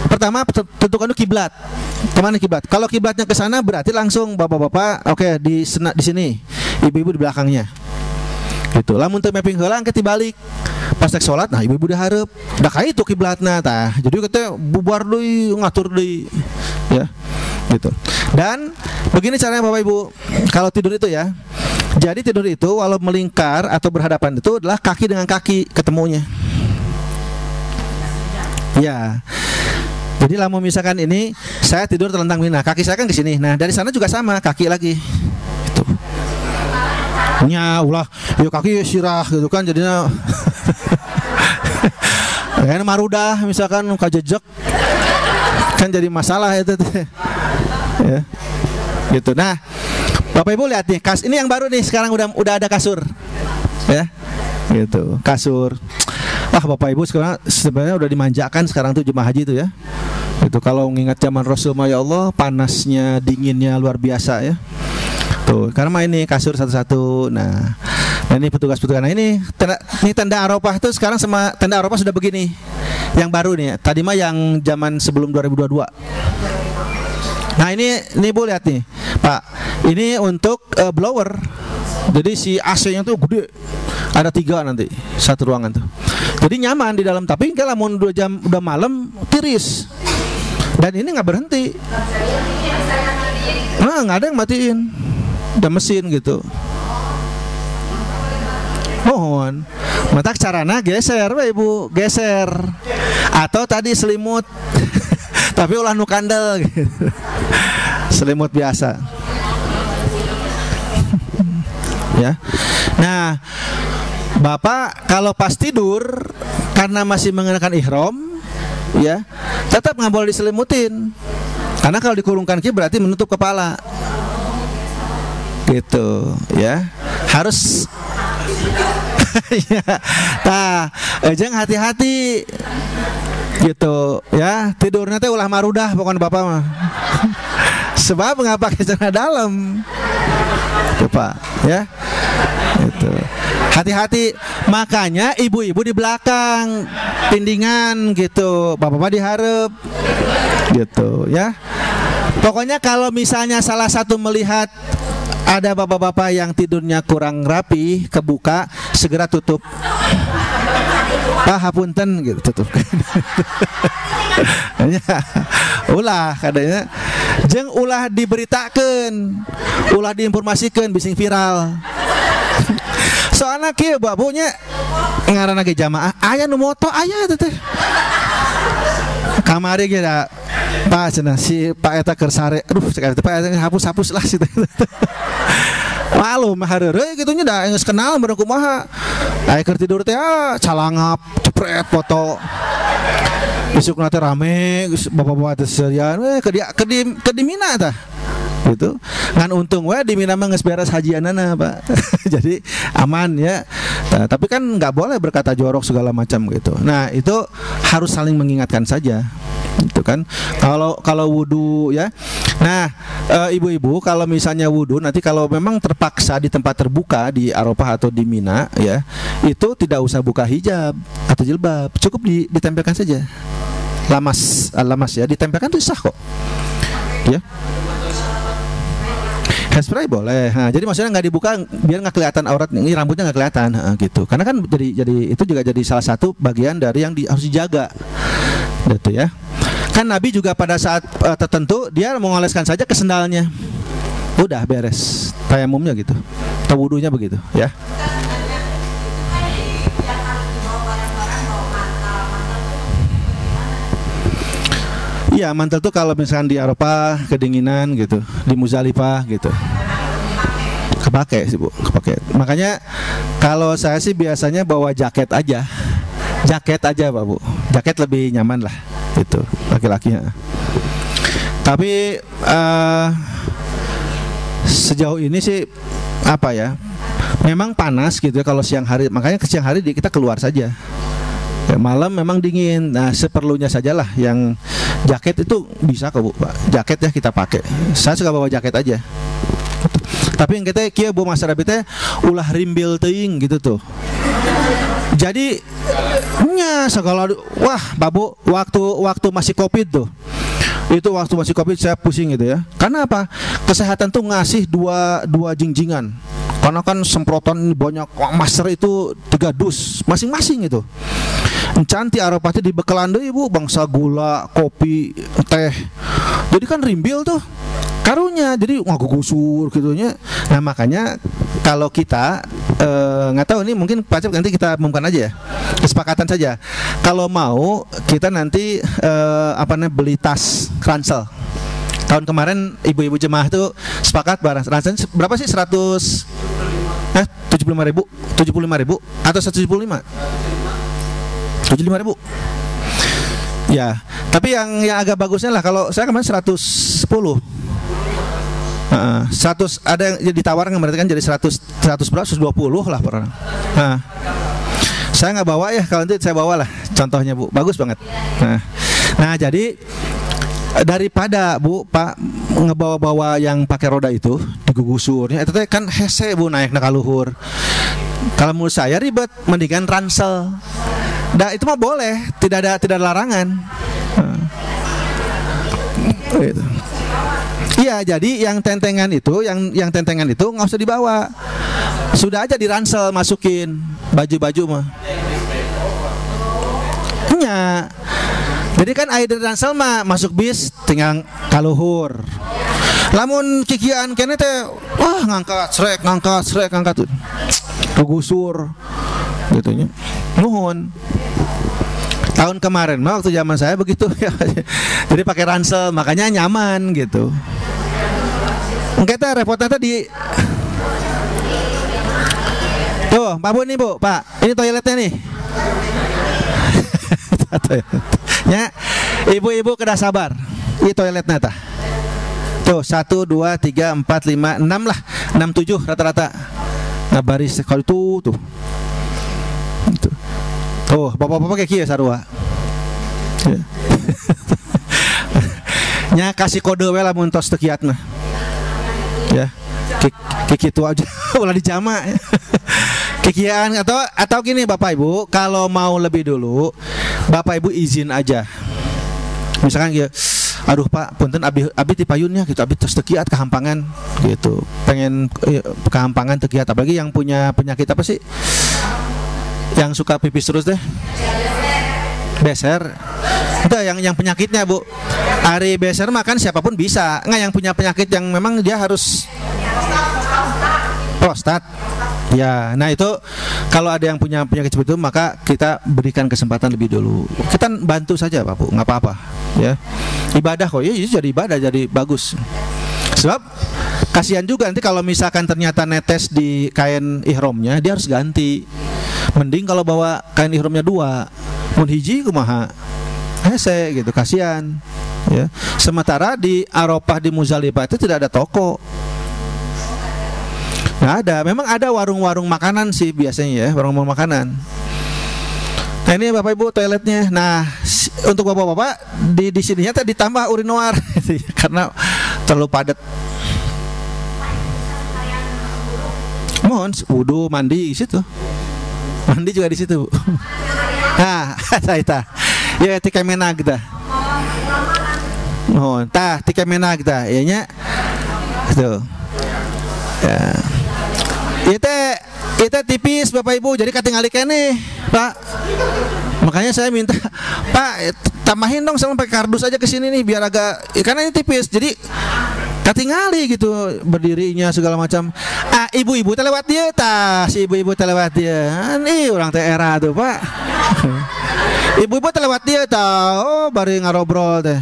Pertama tentukan dulu kiblat. Kemana kiblat? Kalau kiblatnya ke sana berarti langsung bapak-bapak oke di sini, ibu-ibu di belakangnya. Gitu. Lamun teu mapping heula angkat dibalik. Pas tek salat, nah ibu-ibu udah hareup. Da ka itu kiblatna tah. Jadi kita bubar deui, ngatur deui. Ya. Gitu. Dan begini caranya Bapak Ibu, kalau tidur itu ya. Jadi tidur itu walau melingkar atau berhadapan itu adalah kaki dengan kaki ketemunya. Ya. Jadi lah mau misalkan ini saya tidur telentang ini, nah kaki saya kan ke sini. Nah, dari sana juga sama, kaki lagi. Gitu. Nya ulah, yuk kaki sirah gitu kan jadinya. Kayak marudah misalkan kajejek. Kan jadi masalah itu. Ya. Gitu. Nah, Bapak Ibu lihat nih, ini yang baru nih, sekarang udah ada kasur. Ya. Gitu, kasur. Wah, Bapak Ibu sekarang sebenarnya udah dimanjakan sekarang tuh jemaah haji itu ya. Itu kalau mengingat zaman Rasul, ya Allah, panasnya, dinginnya luar biasa ya. Tuh, karena ini kasur satu-satu. Nah, ini petugas-petugas. Nah, ini tenda Arafah tuh sekarang sama tenda Arafah sudah begini. Yang baru nih. Tadi mah yang zaman sebelum 2022. Nah, ini Bu lihat nih, Pak. Ini untuk blower. Jadi si AC-nya tuh gede. Ada 3 nanti, satu ruangan tuh. Jadi nyaman di dalam, tapi kalau mau 2 jam udah malam tiris. Dan ini nggak berhenti. Nah, nggak ada yang matiin. Udah mesin gitu. Mohon. Mata carana geser, Ibu, geser. Atau tadi selimut. Tapi ulah nu kandel gitu. Selimut biasa. Ya. Nah, Bapak kalau pas tidur karena masih mengenakan ihram, ya, tetap nggak boleh diselimutin. Karena kalau dikurungkan berarti menutup kepala. Gitu, ya. Harus ya. Nah, jangan hati-hati. Gitu, ya. Tidurnya teh ulah marudah pokoknya Bapak mah. Sebab nggak pakai celana dalam. Tuh, Pak, ya. Itu. Hati-hati, makanya ibu-ibu di belakang pindingan gitu, bapak-bapak diharap gitu, ya. Pokoknya kalau misalnya salah satu melihat ada bapak-bapak yang tidurnya kurang rapi, kebuka, segera tutup. Pak hapunten gitu, tutup. Ya, ulah kadanya, jeung ulah diberitakeun, ulah diinformasikeun bising viral. Soalnya kieu babunya ngaranna ge jamaah aya nu moto aya teh. Kamari ge da Pak cenah si Pak eta keur sare. Aduh cek eta Pak hapus-hapus lah si teh. Malu mah hareureuy kitu nya da geus kenal meureun kumaha. Aya keur tidur teh calangap cepret foto. Besokna teh rame bapak-bapak teh serian we ke di Mina tah. Gitu. Ngan untung we di Mina mah geus beres hajianana, Pak. Jadi aman ya. Nah, tapi kan nggak boleh berkata jorok segala macam gitu. Nah, itu harus saling mengingatkan saja. Itu kan. Kalau wudu ya. Nah, ibu-ibu kalau misalnya wudu nanti kalau memang terpaksa di tempat terbuka di Arafah atau di Mina ya, itu tidak usah buka hijab atau jilbab. Cukup ditempelkan saja. Lamas ya, ditempelkan itu sah kok. Ya. Hairspray boleh. Nah, jadi maksudnya nggak dibuka biar nggak kelihatan aurat, ini rambutnya nggak kelihatan, gitu. Karena kan jadi itu juga jadi salah satu bagian dari yang harus dijaga, gitu ya. Kan Nabi juga pada saat tertentu dia mengoleskan saja ke sendalnya, udah beres tayamumnya gitu, atau wudunya begitu, ya. Iya, mantel tuh kalau misalkan di Arafah kedinginan gitu, di Muzdalifah gitu, kepake sih Bu, kepake. Makanya kalau saya sih biasanya bawa jaket aja Pak Bu, jaket lebih nyaman lah, itu laki-lakinya. Tapi sejauh ini sih apa ya, memang panas gitu ya kalau siang hari, makanya ke siang hari kita keluar saja. Ya, malam memang dingin. Nah, seperlunya sajalah yang jaket itu bisa kok Bu, Pak. Jaket ya kita pakai. Saya suka bawa jaket aja. Tapi yang kita kieu Bu masyarakat teh ulah rimbil teuing gitu tuh. Jadi nya segala wah, Babu waktu masih Covid tuh. Itu waktu masih Covid saya pusing gitu ya. Karena apa? Kesehatan tuh ngasih dua jingjingan. Karena kan semprotan banyak, masker itu 3 dus masing-masing itu. Cantik Arafah di bekelan deui Bu, bangsa gula, kopi, teh. Jadi kan rimbil tuh karunya, jadi ngagugusur gitunya. Nah, makanya kalau kita nggak tahu ini mungkin Pak Cep nanti kita umumkan aja ya. Kesepakatan saja. Kalau mau kita nanti beli tas ransel. Tahun kemarin ibu-ibu jemaah tuh sepakat barang ransel berapa sih? 75.000 atau 175? 75.000. Ya, tapi yang agak bagusnya lah kalau saya kemarin 110. 100 ada yang ditawarkan berarti kan jadi 100 berapa? 120 lah per orang. Saya nggak bawa ya, kalau nanti saya bawa lah contohnya Bu, bagus banget. Nah jadi daripada Bu Pak ngebawa-bawa yang pakai roda itu digugusurnya itu kan hese Bu naik ka luhur. Kalau menurut saya ribet, mendingan ransel. Nah itu mah boleh, tidak ada larangan. Gitu. Iya, jadi yang tentengan itu nggak usah dibawa, sudah aja di ransel masukin baju-baju mah. Nya. Jadi kan air dari ransel mah masuk bis tinggal kaluhur. Lamun kikian kene teh wah ngangkat tuh. Kegusur gitunya. Nuhun. Tahun kemarin mah waktu zaman saya begitu ya. Jadi pakai ransel makanya nyaman gitu. Kita repotnya tadi Pak Bu nih Bu, Pak, ini toiletnya nih. Ya, ibu-ibu kedah sabar. Ini toiletnya tah. Tuh 1, 2, 3, 4, 5, 6 lah, 6, 7 rata-rata. Nah baris kalau itu tuh. Tuh, bapak-bapak kayak kieu sarua. Ya. Nya kasih kode we lamun tos teu kiat mah. Ya. Kitu aja ulah dijama. Kikian atau gini Bapak Ibu, kalau mau lebih dulu Bapak Ibu izin aja. Misalkan gitu, aduh Pak, punten abi ti payunnya gitu, abi tos teu kiat kehampangan gitu. Pengen kehampangan teu kiat, apalagi yang punya penyakit apa sih? Yang suka pipis terus deh. Beser. Itu yang penyakitnya Bu. Ari beser makan siapapun bisa. Nggak yang punya penyakit yang memang dia harus prostat. Ya, nah itu kalau ada yang punya penyakit seperti itu maka kita berikan kesempatan lebih dulu. Kita bantu saja Pak Bu, nggak apa-apa. Ya, ibadah kok, ya jadi ibadah, jadi bagus. Sebab kasihan juga nanti kalau misalkan ternyata netes di kain ihromnya, dia harus ganti. Mending kalau bawa kain ihromnya 2, mun hiji kumaha hese gitu, kasihan. Ya, sementara di Arafah di Muzdalifah itu tidak ada toko. Nggak ada, memang ada warung-warung makanan sih biasanya ya, warung-warung makanan. Nah ini Bapak Ibu toiletnya. Nah untuk bapak-bapak di sininya tadi ditambah urinoir karena terlalu padat. Mohon wudhu mandi di situ, mandi juga di situ. Nah saya ya tika menag dah. Mohon tah tika menag dah, ianya tuh. Ya. Itu tipis Bapak Ibu, jadi katingali kene Pak. Makanya saya minta Pak tambahin dong sama pakai kardus aja ke sini nih biar agak, karena ini tipis jadi katingali gitu berdirinya segala macam. Ah ibu-ibu lewat dia tah, si ibu-ibu lewat dia. Nih orang teh era tuh Pak. Ibu-ibu lewat dia tah, oh bari ngarobrol teh.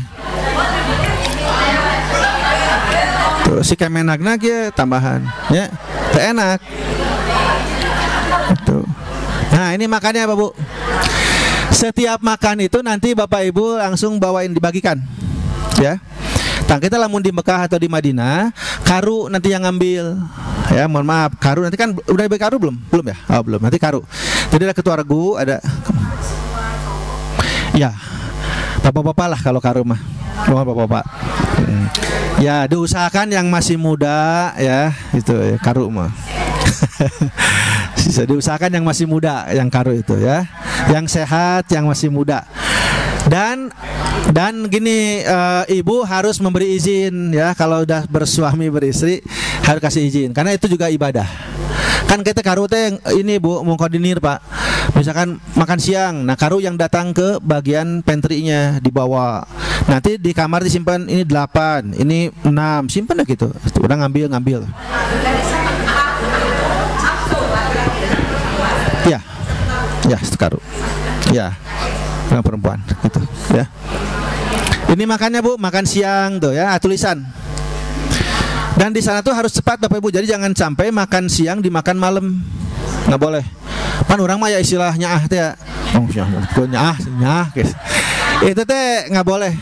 Tuh si kemenagna ya tambahan ya. Teh enak. Tuh. Nah ini makannya Bapak Bu. Setiap makan itu nanti Bapak Ibu langsung bawain dibagikan, ya. Tang kita lamun di Mekah atau di Madinah, karu nanti yang ngambil, ya. Mohon maaf, karu nanti kan udah dibagi karu belum? Belum ya? Oh belum. Nanti karu. Jadi ada ketua regu, ada. Ya, bapak-bapak lah kalau karu mah. Bapak-bapak. Ya diusahakan yang masih muda ya itu ya, karu mah. Diusahakan yang masih muda yang karu itu ya, yang sehat yang masih muda. Dan gini ibu harus memberi izin ya, kalau udah bersuami beristri harus kasih izin karena itu juga ibadah. Kan kita karu teh ini Bu mau koordinir Pak. Misalkan makan siang, nah karu yang datang ke bagian pantry-nya dibawa. Nanti di kamar disimpan ini 8, ini 6, simpan gitu. Udah ngambil. Ya, karu. Ya, orang perempuan gitu ya. Ini makannya Bu, makan siang tuh ya, tulisan. Dan di sana tuh harus cepat Bapak Ibu. Jadi jangan sampai makan siang dimakan malam. Nggak boleh. Kan orang mah ya istilahnya teh ya. Oh, nyah guys. Itu teh nggak boleh.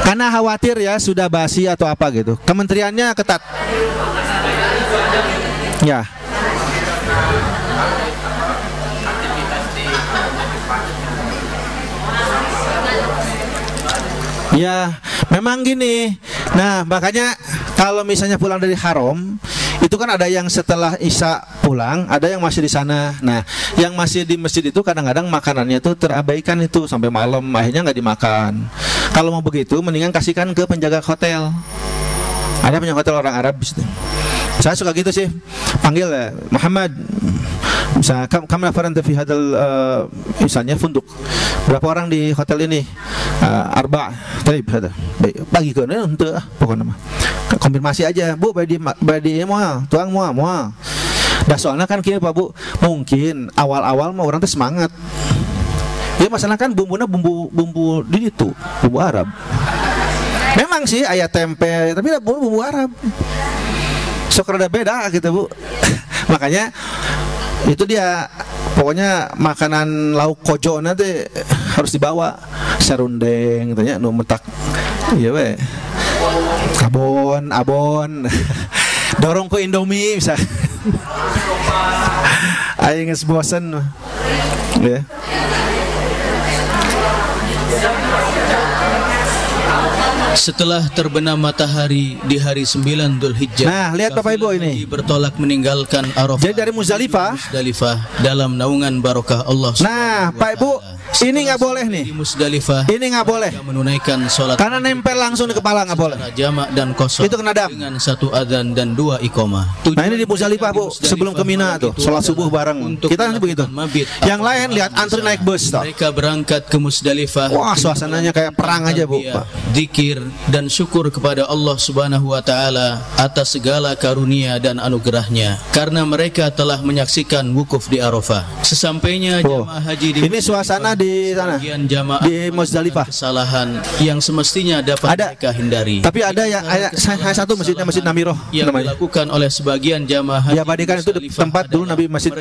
Karena khawatir ya sudah basi atau apa gitu. Kementeriannya ketat. Ya. Ya, memang gini. Nah, makanya kalau misalnya pulang dari haram, itu kan ada yang setelah Isya pulang, ada yang masih di sana. Nah, yang masih di masjid itu kadang-kadang makanannya itu terabaikan itu sampai malam, akhirnya nggak dimakan. Kalau mau begitu, mendingan kasihkan ke penjaga hotel. Ada penjaga hotel orang Arab gitu. Saya suka gitu sih, panggil ya, Muhammad. Misalnya kamu laporan fi hadal misalnya funduk. Berapa orang di hotel ini? Arba. Baik, bagi ke untuk pokoknya mah. Konfirmasi aja, Bu, badi moal, tuang moal. Dah soalnya kan kieu Pak Bu, mungkin awal-awal mah orang teh semangat. Ya masalah kan bumbunya bumbu di itu, bumbu Arab. Memang sih aya tempe, tapi bumbu Arab. Sok rada beda gitu Bu. Makanya Itu dia, pokoknya makanan lauk kojo nanti harus dibawa, sarundeng tanya nu mentak. Iya we. Abon. Dorong ke Indomie bisa. Aing geus bosen. Ya. Setelah terbenam matahari di hari 9 Dzulhijjah. Nah, lihat Bapak Ibu ini. Bertolak meninggalkan Arafah. Jadi dari Muzdalifah dalam naungan barokah Allah. Nah, Pak Ibu, ini nggak boleh nih. Di Muzdalifah ini nggak boleh. Menunaikan sholat karena nempel langsung di kepala, nggak boleh. Jamak dan qasar. Itu kena dam. Dengan 1 adzan dan 2 iqamah. Nah, ini di Muzdalifah, Bu, sebelum ke Mina tuh, sholat subuh bareng. Kita nanti begitu. Yang lain lihat antri naik bus toh. Mereka berangkat ke Muzdalifah. Wah, suasananya kayak perang aja, Bu. Zikir dan syukur kepada Allah Subhanahu wa taala atas segala karunia dan anugerahnya karena mereka telah menyaksikan wukuf di Arafah. Sesampainya jamaah haji di ini suasana di sana di Muzdalifah. Kesalahan yang semestinya dapat mereka hindari. Tapi ada yang satu masjidnya Masjid Namiroh yang dilakukan oleh sebagian jamaah haji. Diabadikan itu di tempat dulu Masjid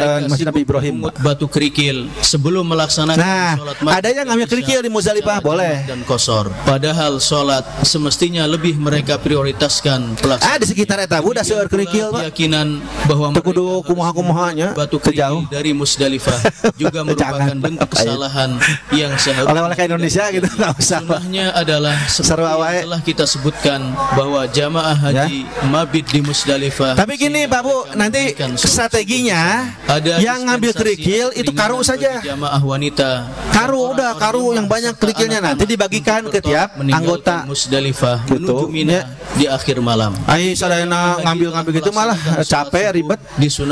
Nabi Ibrahim. Batu kerikil sebelum melaksanakan sholat maghrib. Ada yang ngambil kerikil di Muzdalifah boleh. Dan qasar. Padahal sholat semestinya lebih mereka prioritaskan pelaksanaan. Di sekitar eta udah seueur kerikil, Pak. Keyakinan bahwa kudu kumaha-kumahanya batu kerikil dari Musdalifah juga merupakan bentuk kesalahan yang seharusnya oleh-oleh ke Indonesia gitu enggak usah. Sunnahnya adalah setelah kita sebutkan bahwa jamaah haji mabit di Musdalifah. Tapi gini Pak Bu, nanti strateginya ada yang ngambil kerikil itu karu saja. Jamaah wanita. Karu yang banyak kerikilnya nanti dibagikan ke tiap anggota Musdalifah menuju Mina di akhir malam. Ai sadayana ngambil gitu malah capek ribet.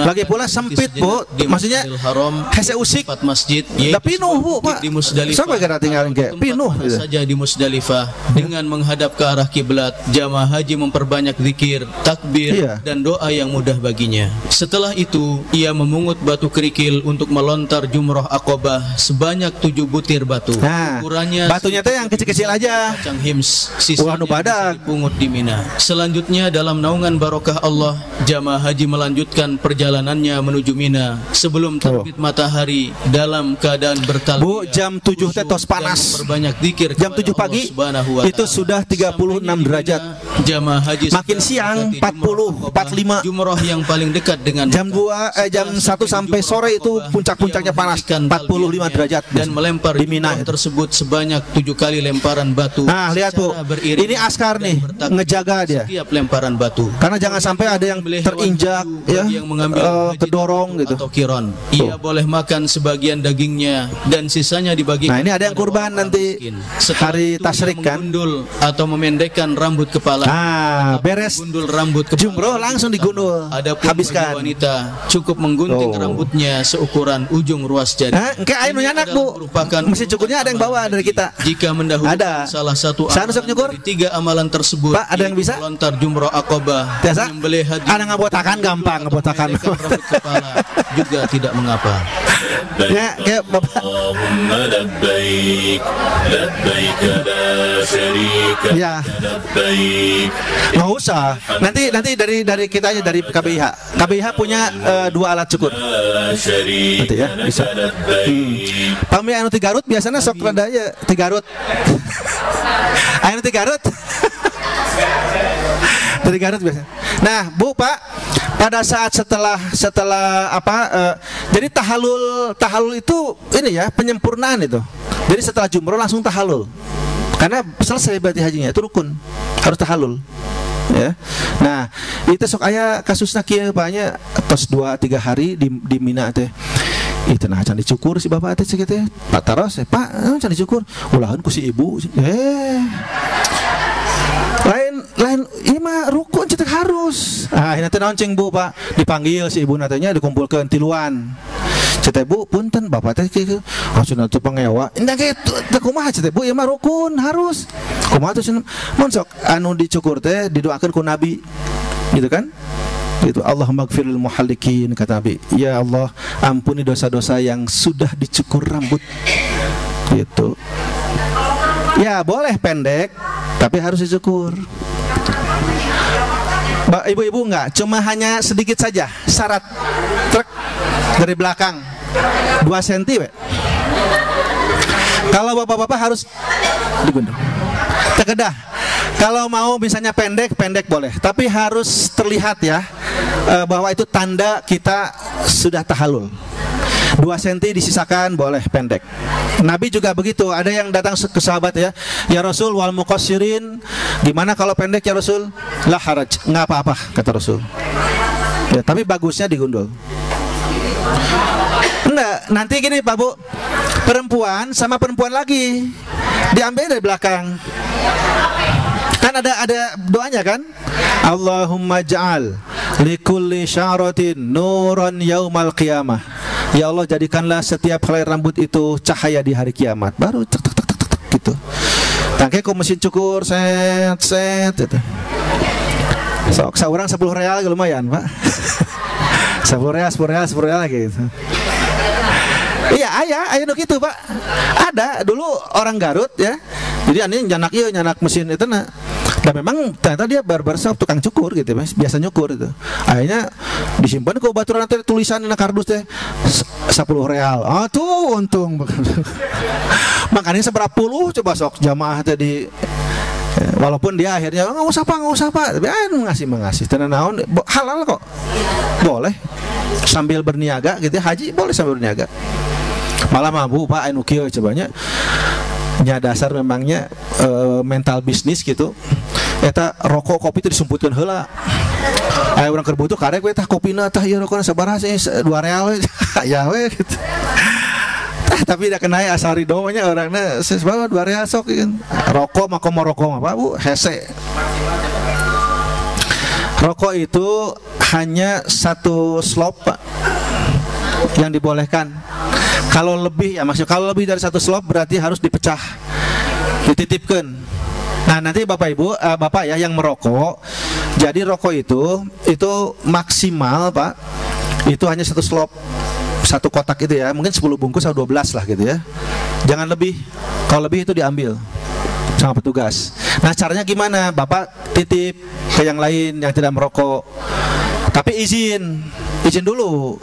Lagi pula sempit, Bu. Maksudnya hese usik masjid da pinuh, Bu, Pak. Di Musdalifah. Sampai gara tinggal ge pinuh gitu. Saja di Musdalifah dengan menghadap ke arah kiblat, jamaah haji memperbanyak zikir, takbir dan doa yang mudah baginya. Setelah itu, ia memungut batu kerikil untuk melontar jumroh Aqabah sebanyak 7 butir batu. Ukurannya batunya teh yang kecil-kecil aja. Cang hims sisanya dipungut di Mina. Selanjutnya dalam naungan barokah Allah, jamaah haji melanjutkan perjalanannya menuju Mina sebelum terbit matahari dalam keadaan bertalbiyah. Bu, jam 7 teh tos panas. Berbanyak zikir jam 7 pagi itu sudah 36 derajat. Jamaah haji makin siang 40, 45. Jumroh yang paling dekat dengan jam 1 sampai sore itu puncak-puncaknya panas 45 derajat dan melempar di Mina tersebut sebanyak 7 kali lemparan batu. Nah, lihat Bu, ini askar nih ngejaga dia setiap lemparan batu. Karena jangan sampai ada yang terinjak ya, yang mengambil terdorong gitu. Atau kiron. Ia boleh makan sebagian dagingnya dan sisanya dibagikan. Nah, ini ada yang kurban nanti hari tasyrik kan. Menggundul atau memendekkan rambut kepala. Beres gundul rambut kepala. Jumroh langsung digundul. Habiskan. Wanita cukup menggunting rambutnya seukuran ujung ruas jari. Engke aya nu nyanak, Bu. Mesin cukurnya ada yang bawa dari kita. Jika mendahulukan salah satu dari 3 amalan tersebut, Pak, ada yang bisa? Melontar jumroh Aqabah. Biasa? Menyembelih haji. Ada ngebotakan gampang, ngebotakan. Rambut kepala juga tidak mengapa. Ya, kayak Bapak. Allahumma labbaik, labbaik la syarika labbaik. Nggak usah. Nanti dari kita aja dari KBIH. KBIH punya 2 alat cukur. Nanti ya bisa. Pami anu ti Garut biasanya sok rada ya ti Garut. Anu ti Garut. Dari Garut biasa. Nah, Bu, Pak, pada saat setelah jadi tahalul itu ini ya penyempurnaan itu. Jadi setelah jumroh langsung tahalul. Karena selesai berarti hajinya itu rukun. Harus tahalul. Ya. Nah, itu sok aya kasusna kieu banyak tos 2-3 hari di Mina teh. Itu nah can dicukur si bapak teh kitu teh. Pak Taros, Pak, can dicukur. Ulahan ku si ibu. Lain ieu mah rukun cetek harus. Ini teh naon cing Bu, Pak? Dipanggil si ibu natanya dikumpulkeun tiluan. Cetek Bu, punten bapak teh kieu. Langsung atuh pangewa. Indah kitu teh kumaha cetek Bu, ieu mah rukun harus. Kumaha tuh mun sok anu dicukur teh didoakeun ku Nabi. Gitu kan? Itu Allahumma gfirlil muhallikin kata Nabi. Ya Allah, ampuni dosa-dosa yang sudah dicukur rambut. Gitu. Ya, boleh pendek, tapi harus dicukur. Ibu-ibu enggak, cuma hanya sedikit saja syarat. Trek dari belakang 2 cm we. Kalau bapak-bapak harus digundul. Tekedah. Kalau mau misalnya pendek boleh, tapi harus terlihat ya bahwa itu tanda kita sudah tahalul. 2 cm disisakan boleh pendek. Nabi juga begitu. Ada yang datang ke sahabat ya Rasul wal muqassirin, gimana kalau pendek ya Rasul? La haraj, nggak apa-apa kata Rasul. Ya, tapi bagusnya digundul. Enggak, nanti gini Pak Bu, perempuan sama perempuan lagi diambil dari belakang. Kan ada doanya kan? Allahumma ja'al likulli sya'ratin nuran yaumal qiyamah. Ya Allah, jadikanlah setiap helai rambut itu cahaya di hari kiamat. Baru tek tek tek tek tek gitu. Tangke ku mesin cukur set gitu. Sok saurang 10 real lumayan, Pak. 10 real gitu. Iya, aya nu kitu, Pak. Ada dulu orang Garut ya. Jadi aneh nyanak mesin itu nah. Dan memang ternyata dia barbershop tukang cukur gitu, Mas. Biasa nyukur itu. Akhirnya disimpan ke baturan nanti tulisan na kardus teh 10 real. Ah tuh untung. Makanya seberapa puluh coba sok jamaah tadi. Walaupun dia akhirnya nggak usah pak, tapi mengasih tenan naon halal kok, boleh sambil berniaga gitu ya, haji boleh sambil berniaga. Malah mampu Pak anu kieu cobanya nya dasar memangnya mental bisnis gitu. Eta rokok kopi itu disumputkeun heula. Aya urang keur butuh karek we tah kopina tah ieu rokona sabaraha sih 2 real we. Ya we gitu. Tapi dah kena asal ridonya orangnya sebab 2 real sok kan. Rokok mah komo rokok apa Bu? Hese. Rokok itu hanya 1 slop Pak yang dibolehkan. Kalau lebih ya maksudnya kalau lebih dari 1 slop berarti harus dipecah, dititipkan. Nah nanti Bapak Ibu Bapak ya yang merokok, jadi rokok itu maksimal Pak, itu hanya 1 slop, 1 kotak itu ya, mungkin 10 bungkus atau 12 lah gitu ya. Jangan lebih. Kalau lebih itu diambil sama petugas. Nah caranya gimana? Bapak titip ke yang lain yang tidak merokok. Tapi izin dulu.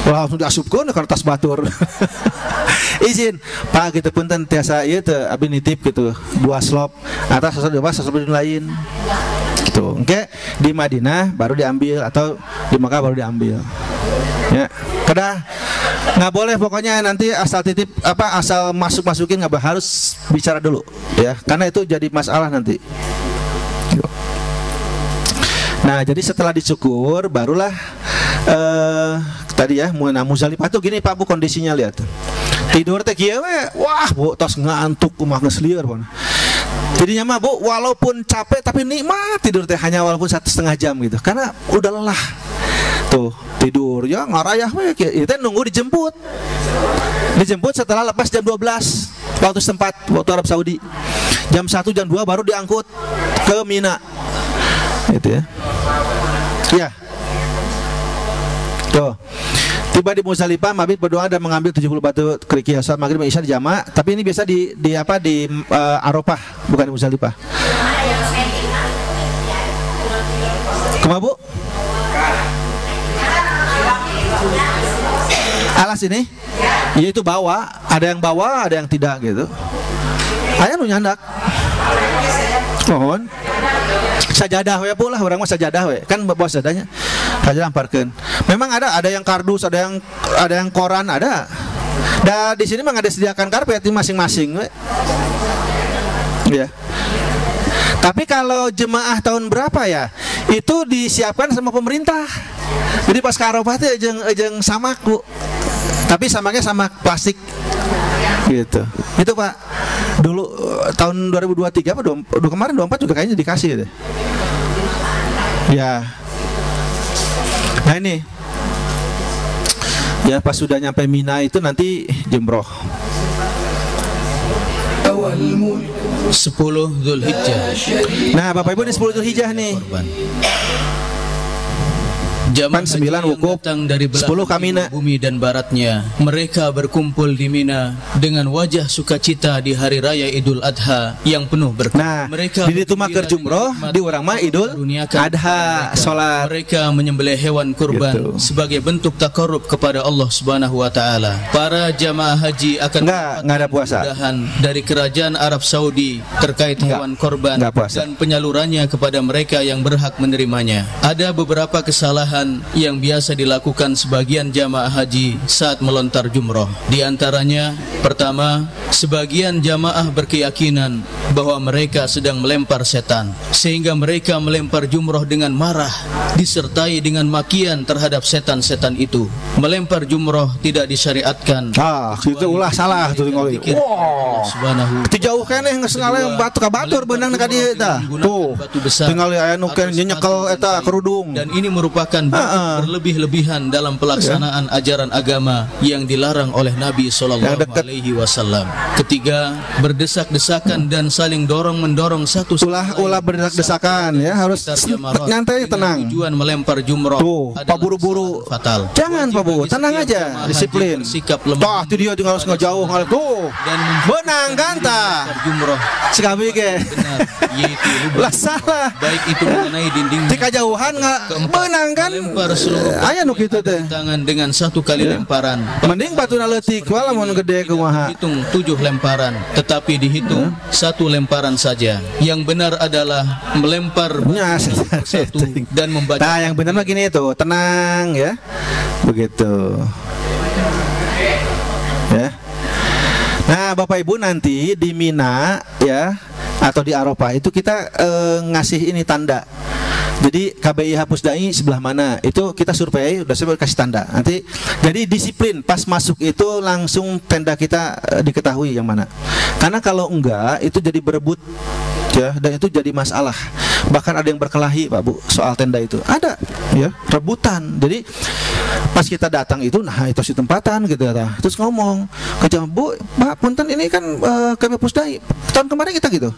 Wah, langsung diasupkan ke kertas batur. Izin, Pak gitu punten tiasa ieu teh abi nitip gitu 2 slop atas slop lain. Gitu. Oke, di Madinah baru diambil atau di Makkah baru diambil. Ya, kedah nggak boleh pokoknya nanti asal titip asal masukin nggak harus bicara dulu ya, karena itu jadi masalah nanti. Nah jadi setelah dicukur barulah tadi ya Muzalifah tuh gini Pak Bu kondisinya lihat tidur teh kieu we, wah Bu tos ngantuk kumaha geus lieur pun. Jadinya mah Bu walaupun capek tapi nikmat tidur teh hanya walaupun 1,5 jam gitu karena udah lelah. Tuh tidur ya ngarayah we itu nunggu dijemput setelah lepas jam 12 waktu setempat waktu Arab Saudi. Jam 1 jam 2 baru diangkut ke Mina. Gitu ya. Ya. Tuh. Tiba di Muzdalifah, mabit berdoa dan mengambil 70 batu kerikil saat maghrib dan isya dijamak. Tapi ini biasa di Arafah, bukan di Muzdalifah. Kemana Bu? Alas ini? Ya itu bawa, ada yang tidak gitu. Aya nu nyandak. Mohon. Sajadah we pula urang mah sajadah we. Kan bawa sajadahnya. Sajadah lamparkeun. Memang ada yang kardus, ada yang koran, ada. Dan di sini mah ada sediakan karpet di masing-masing we. Ya. Tapi kalau jemaah tahun berapa ya? Itu disiapkan sama pemerintah. Jadi pas ke Arafah teh jeung samak Bu. Tapi samaknya samak plastik. Gitu. Itu Pak. Dulu tahun 2023 apa kemarin 24 juga kayaknya dikasih deh. Ya. Nah ini. Ya pas sudah nyampe Mina itu nanti jumroh. 10 Zulhijjah. Nah Bapak Ibu ini 10 Zulhijjah nih. Jamaah Kan 9 haji yang wukuf, datang dari 10 belahan kamina. timur bumi dan baratnya, mereka berkumpul di Mina dengan wajah sukacita di hari raya Idul Adha yang penuh berkah. Nah, mereka di ditu mah keur jumroh, di urang mah Idul Adha, salat. Mereka menyembelih hewan kurban Gitu. sebagai bentuk takarrub kepada Allah Subhanahu wa taala. Para jamaah haji akan Nggak ada puasa. kemudahan dari kerajaan Arab Saudi terkait hewan korban nggak puasa. dan penyalurannya kepada mereka yang berhak menerimanya. Ada beberapa kesalahan yang biasa dilakukan sebagian jamaah haji saat melontar jumroh. Di antaranya, pertama, sebagian jamaah berkeyakinan bahwa mereka sedang melempar setan, sehingga mereka melempar jumroh dengan marah disertai dengan makian terhadap setan-setan itu. Melempar jumroh tidak disyariatkan. Itu ulah salah tuh ngoli. Wow. Subhanahu. Teu jauh keneh geus ngalem batu ka batur beunang ka dieu tah. Tuh. Tinggal aya nu keneh nyekel eta kerudung. Dan ini merupakan berlebih-lebihan dalam pelaksanaan ajaran agama yang dilarang oleh Nabi sallallahu alaihi wasallam. Ketiga, berdesak-desakan dan saling dorong-mendorong satu sama lain. Ulah berdesak-desakan ya, harus nyantai tenang. Tujuan melempar jumroh. Tuh, pak buru-buru. Fatal. Jangan Pak Bu, tenang aja, disiplin. Sikap Tah, itu dia tinggal ngejauh ngalem tuh. dan Benang kan tah. jumroh Sikabi ge. benar, yaitu Lah salah. baik itu mengenai dinding Di kajauhan nggak benang kan. melempar seluruh Aya nu kitu teh. tangan dengan satu kali lemparan. Mending batuna leutik wae lamun gede kumaha. Hitung 7 lemparan, tetapi dihitung 1 lemparan saja. Yang benar adalah melempar Nya, satu dan membaca. Nah, yang benar mah gini itu, tenang ya. Begitu. Ya. Nah, Bapak Ibu nanti di Mina ya atau di Arafah itu kita ngasih ini tanda. Jadi KBIH Pusdai sebelah mana itu kita survei, udah saya kasih tanda. Nanti jadi disiplin pas masuk itu langsung tenda kita diketahui yang mana. Karena kalau enggak itu jadi berebut ya, dan itu jadi masalah. Bahkan ada yang berkelahi Pak Bu soal tenda itu. Ada ya, rebutan. Jadi pas kita datang itu, nah itu si tempatan gitu ya. Terus ngomong ke jam, Bu, Pak punten ini kan KBIH Pusdai. Tahun kemarin kita gitu.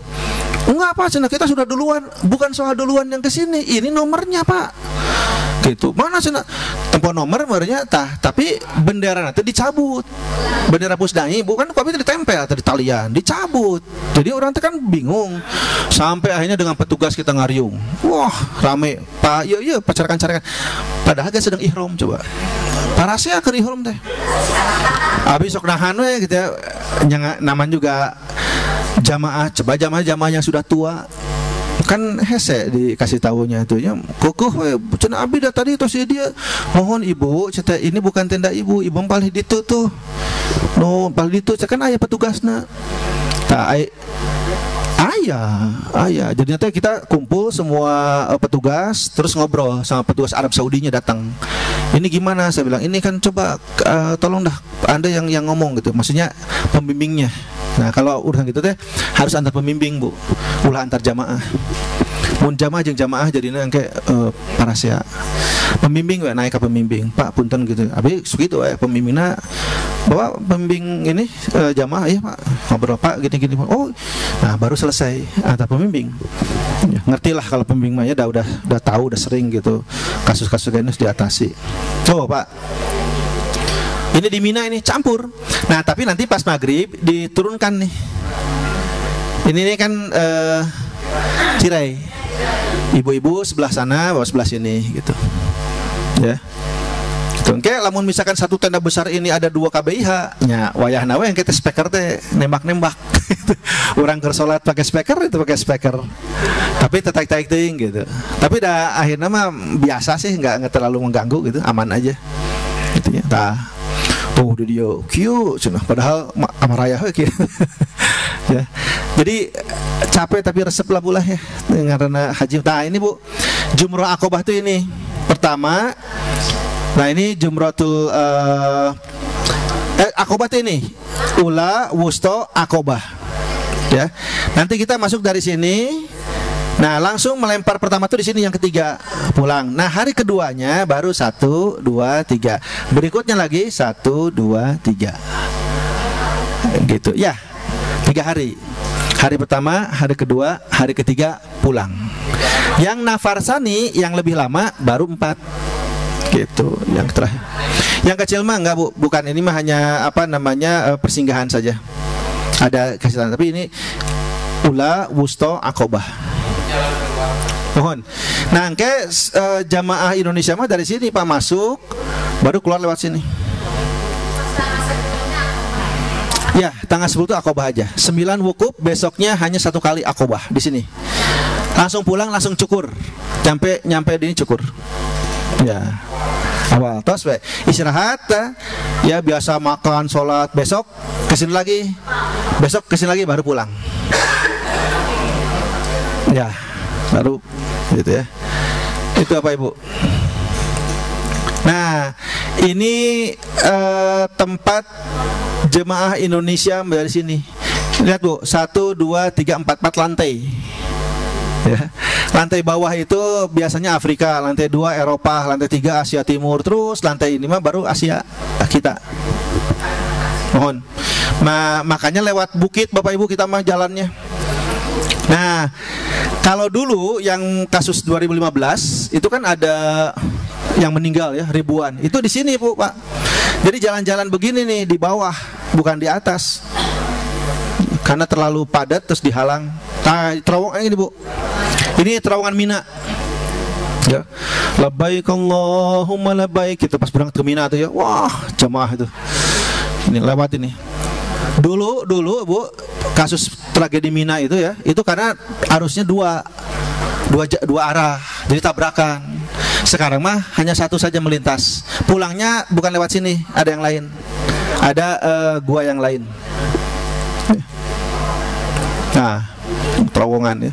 Enggak apa, cina kita sudah duluan. Bukan soal duluan yang kesini, ini nomornya Pak. Gitu. Mana cina tempo nomornya tah, tapi bendera nanti dicabut. Bendera Pusdai bukan tapi ditempel atau di talian, dicabut. Jadi orang itu kan bingung. Sampai akhirnya dengan petugas kita ngariung. Wah, rame. Pak, iya pacarkan-pacarkan. Padahal dia sedang ihram coba. Parasnya keur ihram teh. Habis sok nahan we gitu ya. Namanya juga jamaah, coba jamaah yang sudah tua kan hese dikasih tahunya itu ya kukuh cenah abdi dah tadi tos dia mohon ibu cerita ini bukan tenda ibu palih ditu tuh no palih ditu kan aya petugasna tah ayah jadi nanti kita kumpul semua petugas terus ngobrol sama petugas Arab Saudinya datang. Ini gimana? Saya bilang ini kan coba tolong dah Anda yang ngomong gitu, maksudnya pembimbingnya. Nah kalau urusan gitu teh harus antar pembimbing Bu, ulah antar jamaah. Mun jamaah jeung jamaah jadinya engke parasya. Pembimbing we naik ke pembimbing. Pak punten gitu. Abi segitu pembimbingna bawa pembimbing ini jamaah ya Pak. Ngobrol Pak gini-gini. Oh. Nah, baru selesai antar pembimbing. Ya, ngertilah kalau pembimbing mah ya udah tahu, udah sering gitu. Kasus-kasus kayak ini diatasi. Tuh, Pak. Ini di Mina ini campur. Nah, tapi nanti pas maghrib diturunkan nih. Ini kan tirai. Ibu-ibu sebelah sana, bawa sebelah sini gitu. Ya. Oke, lamun misalkan satu tenda besar ini ada 2 KBIH, nya wayahna we yang kita speaker teh nembak-nembak. Orang keur salat pakai speaker itu pakai speaker. Tapi tetek-tetek teuing gitu. Tapi dah akhirnya mah biasa sih, enggak terlalu mengganggu gitu, aman aja. Gitu ya. Tah. Tuh dia cute cenah padahal amaraya we ya. Jadi capek tapi resep lah pula ya karena haji. Nah ini Bu, Jumrah Aqobah tuh ini pertama. Nah ini Jumratul Aqobah tuh ini Ula, Wusto, Aqobah ya. Nanti kita masuk dari sini. Nah langsung melempar pertama tuh di sini, yang ketiga pulang. Nah hari keduanya baru 1, 2, 3. Berikutnya lagi 1, 2, 3 gitu ya. 3 hari. Hari pertama, hari kedua, hari ketiga pulang. Yang nafarsani yang lebih lama baru 4. Gitu. Yang terakhir. Yang kecil mah enggak Bu, bukan, ini mah hanya persinggahan saja. Ada kasih tanda, tapi ini ula, wusto, akobah. Mohon. Nah, jamaah Indonesia mah dari sini Pak masuk, baru keluar lewat sini. Ya, tanggal 10 itu akobah aja. 9 wukuf, besoknya hanya 1 kali akobah di sini. Langsung pulang, langsung cukur. Nyampe di ini cukur. Ya. Awal tos we. Istirahat ya, biasa makan, sholat, besok kesini lagi. Besok kesini lagi baru pulang. Ya, baru gitu ya. Itu apa Ibu? Nah, ini tempat jemaah Indonesia dari sini. Lihat Bu, 1, 2, 3, 4 lantai. Ya. Lantai bawah itu biasanya Afrika, lantai 2 Eropa, lantai 3 Asia Timur, terus lantai 5 baru Asia kita. Mohon. Makanya lewat bukit Bapak Ibu kita mah jalannya. Nah, kalau dulu yang kasus 2015 itu kan ada yang meninggal ya, ribuan. Itu di sini Bu, Pak. Jadi jalan-jalan begini nih di bawah, bukan di atas. Karena terlalu padat terus dihalang. Nah, terowongan ini Bu. Ini terowongan Mina. Ya. Labbaik Allahumma labbaik. Kita pas berangkat ke Mina tuh ya. Wah, jamaah itu. Ini lewat ini. Dulu Bu, kasus tragedi Mina itu ya, itu karena arusnya dua arah, jadi tabrakan. Sekarang mah hanya satu saja melintas. Pulangnya bukan lewat sini, ada yang lain. Ada gua yang lain. Nah, terowongan ya.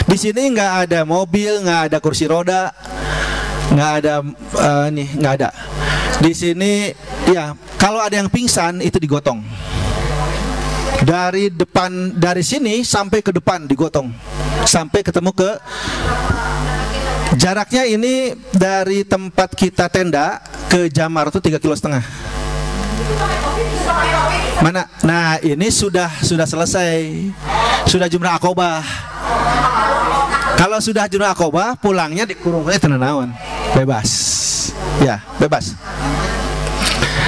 Di sini nggak ada mobil, nggak ada kursi roda, nggak ada nggak ada. Di sini ya, kalau ada yang pingsan itu digotong. Dari depan, dari sini sampai ke depan digotong, sampai ketemu ke jaraknya ini dari tempat kita tenda ke Jamar itu 3,5 km. Mana? Nah, ini sudah selesai. Sudah jumrah akobah. Kalau sudah jumrah akobah, pulangnya dikurungnya tenanawan. Bebas. Ya, bebas.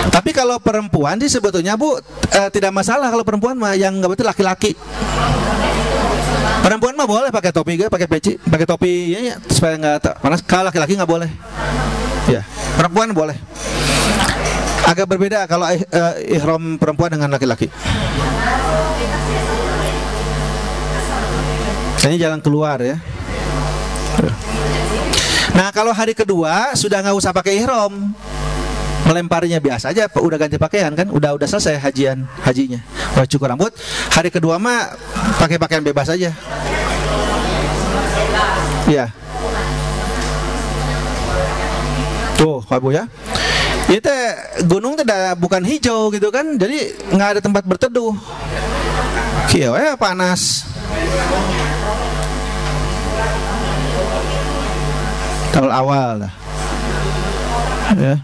Tapi kalau perempuan sih sebetulnya Bu tidak masalah. Kalau perempuan mah yang nggak betul laki-laki. Perempuan mah boleh pakai topi, pakai peci, pakai topi ya, supaya nggak panas. Kalau laki-laki nggak boleh. Ya, perempuan boleh. Agak berbeda kalau ihram perempuan dengan laki-laki. Ini jalan keluar ya. Nah, kalau hari kedua sudah nggak usah pakai ihram. Melemparinya biasa aja, udah ganti pakaian kan, udah selesai hajinya, udah cukur rambut. Hari kedua mah pakai pakaian bebas aja. Ya. Tuh, Pak Bu ya. Itu gunung tidak bukan hijau gitu kan, jadi nggak ada tempat berteduh. Kieu panas. Tahun awal lah. Ya.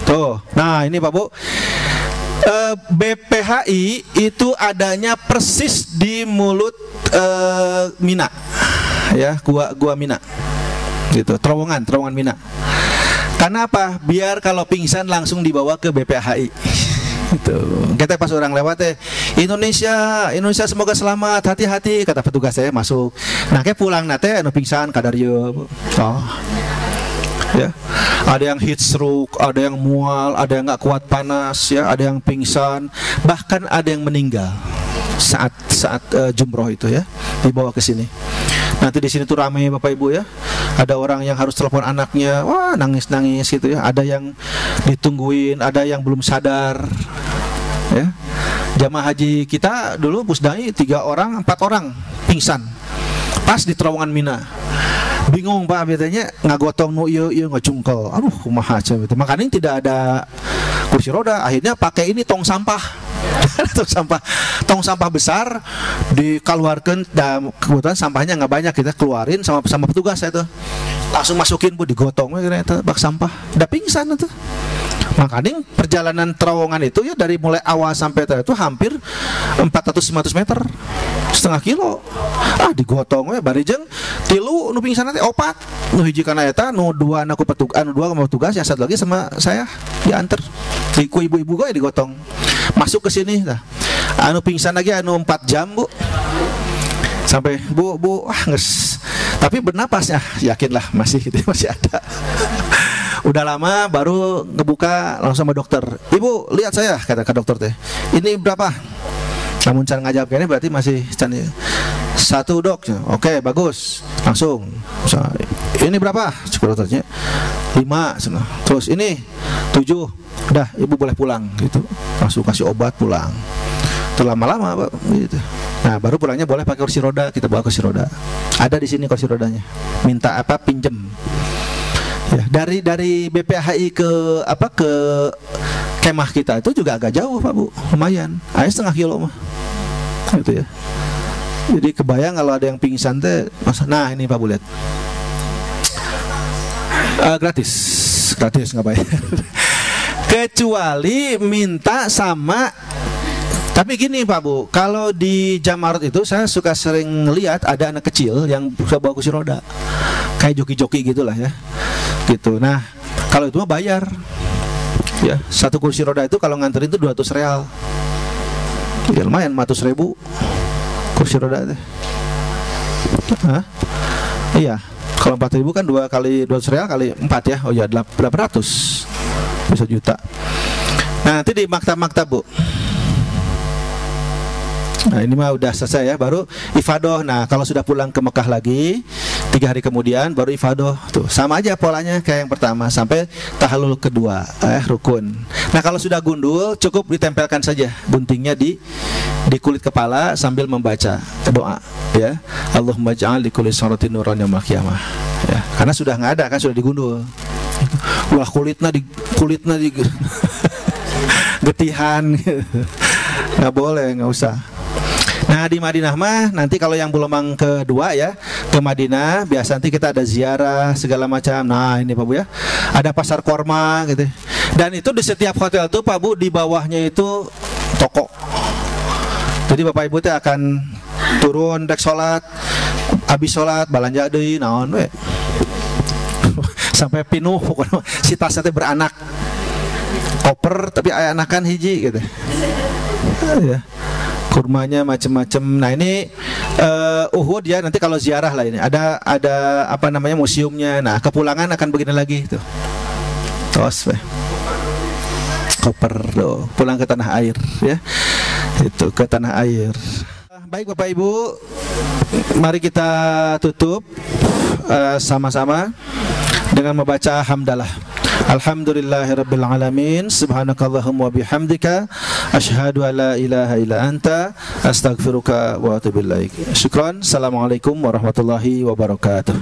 Tuh, nah ini Pak Bu, BPHI itu adanya persis di mulut Mina, ya, gua Mina, gitu, terowongan Mina. Karena apa? Biar kalau pingsan langsung dibawa ke BPHI. Gitu. Kita pas orang lewat Indonesia semoga selamat, hati-hati, kata petugas saya masuk. Nah, kayak pulang nate anu pingsan kadaryo. Oh. Ya, ada yang heat stroke, ada yang mual, ada yang nggak kuat panas, ya, ada yang pingsan, bahkan ada yang meninggal saat jumroh itu ya, dibawa ke sini. Nanti di sini tuh ramai Bapak Ibu ya, ada orang yang harus telepon anaknya, wah nangis gitu ya, ada yang ditungguin, ada yang belum sadar, ya. Jamaah haji kita dulu Pusdai 3 orang, 4 orang pingsan pas di terowongan Mina. Bingung Pak, biasanya ngagotong nu ieu ngacungkel. Aduh, kumaha aja gitu. Makanya tidak ada kursi roda, akhirnya pakai ini tong sampah. tong sampah besar dikeluarkan, dan kebetulan sampahnya nggak banyak, kita keluarin sama petugas itu. Langsung masukin Bu, digotong itu bak sampah. Udah pingsan itu. Makanya perjalanan terowongan itu ya dari mulai awal sampai itu hampir 400-500 meter, setengah kilo. Digotong we barijeng tilu nu pingsan teh opat. Nu hiji kana eta, nu dua na ku petugas, nu dua sama petugas, yang satu lagi sama saya diantar. Ku ibu-ibu gue digotong. Masuk ke sini tah. Anu pingsan lagi anu 4 jam, Bu. Sampai bu nges. Tapi bernapasnya yakinlah masih ada. Udah lama baru ngebuka langsung sama dokter. Ibu lihat saya, kata ke dokter teh. Ini berapa? Namun cara ngajak kayaknya berarti masih can 1 dok. Oke, bagus. Langsung. Ini berapa? Cukup dokternya 5. Terus ini 7. Udah, ibu boleh pulang gitu. Langsung kasih obat pulang. Terlama-lama gitu. Nah, baru pulangnya boleh pakai kursi roda. Kita bawa kursi roda. Ada di sini kursi rodanya. Minta pinjem. Ya, dari BPHI ke kemah kita itu juga agak jauh, Pak Bu. Lumayan. Setengah kilo mah. Gitu ya. Jadi kebayang kalau ada yang pingsan teh. Nah, ini Pak Bu lihat. Gratis nggak bayar. Kecuali minta sama. Tapi gini Pak Bu, kalau di Jamarot itu saya suka sering lihat ada anak kecil yang bisa bawa kursi roda, kayak joki-joki gitulah ya, gitu. Nah, kalau itu mah bayar, ya 1 kursi roda itu kalau nganterin itu 200 real, ya lumayan 400.000 kursi roda itu. Iya, kalau 4.000 kan 2 kali 200 real kali 4 ya, oh ya 800, bisa juta. Nah, nanti di maktab-maktab Bu. Nah, ini mah udah selesai ya, baru ifadoh. Nah, kalau sudah pulang ke Mekah lagi 3 hari kemudian baru ifadoh. Tuh, sama aja polanya kayak yang pertama sampai tahallul kedua, rukun. Nah, kalau sudah gundul cukup ditempelkan saja buntingnya di kulit kepala sambil membaca doa ya. Allahumma ja'al li kulli syaratin nuran yaumil qiyamah. Ya, karena sudah nggak ada kan, sudah digundul. Wah, kulitnya di getihan. Nggak boleh, nggak usah. Nah, di Madinah mah nanti kalau yang gelombang kedua ya ke Madinah, biasa nanti kita ada ziarah segala macam. Nah, ini Pak Bu ya, ada pasar korma gitu. Dan itu di setiap hotel tuh Pak Bu, di bawahnya itu toko. Jadi Bapak Ibu teh akan turun dek sholat, habis sholat balanja deui naon we. Sampai pinuh pokoknya si tasnya teh beranak. Koper tapi aya anakan hiji gitu. Ya. Kurmanya macam-macam. Nah, ini Uhud ya, nanti kalau ziarah lah ini. Ada apa namanya museumnya. Nah, kepulangan akan begini lagi tuh. Tos koper tuh, pulang ke tanah air ya. Itu ke tanah air. Baik Bapak Ibu, mari kita tutup sama-sama dengan membaca hamdalah. Alhamdulillahirabbil alamin, subhanakallahumma wa bihamdika asyhadu an la ilaha illa anta astaghfiruka wa atubu ilaik. Syukran. Assalamualaikum warahmatullahi wabarakatuh.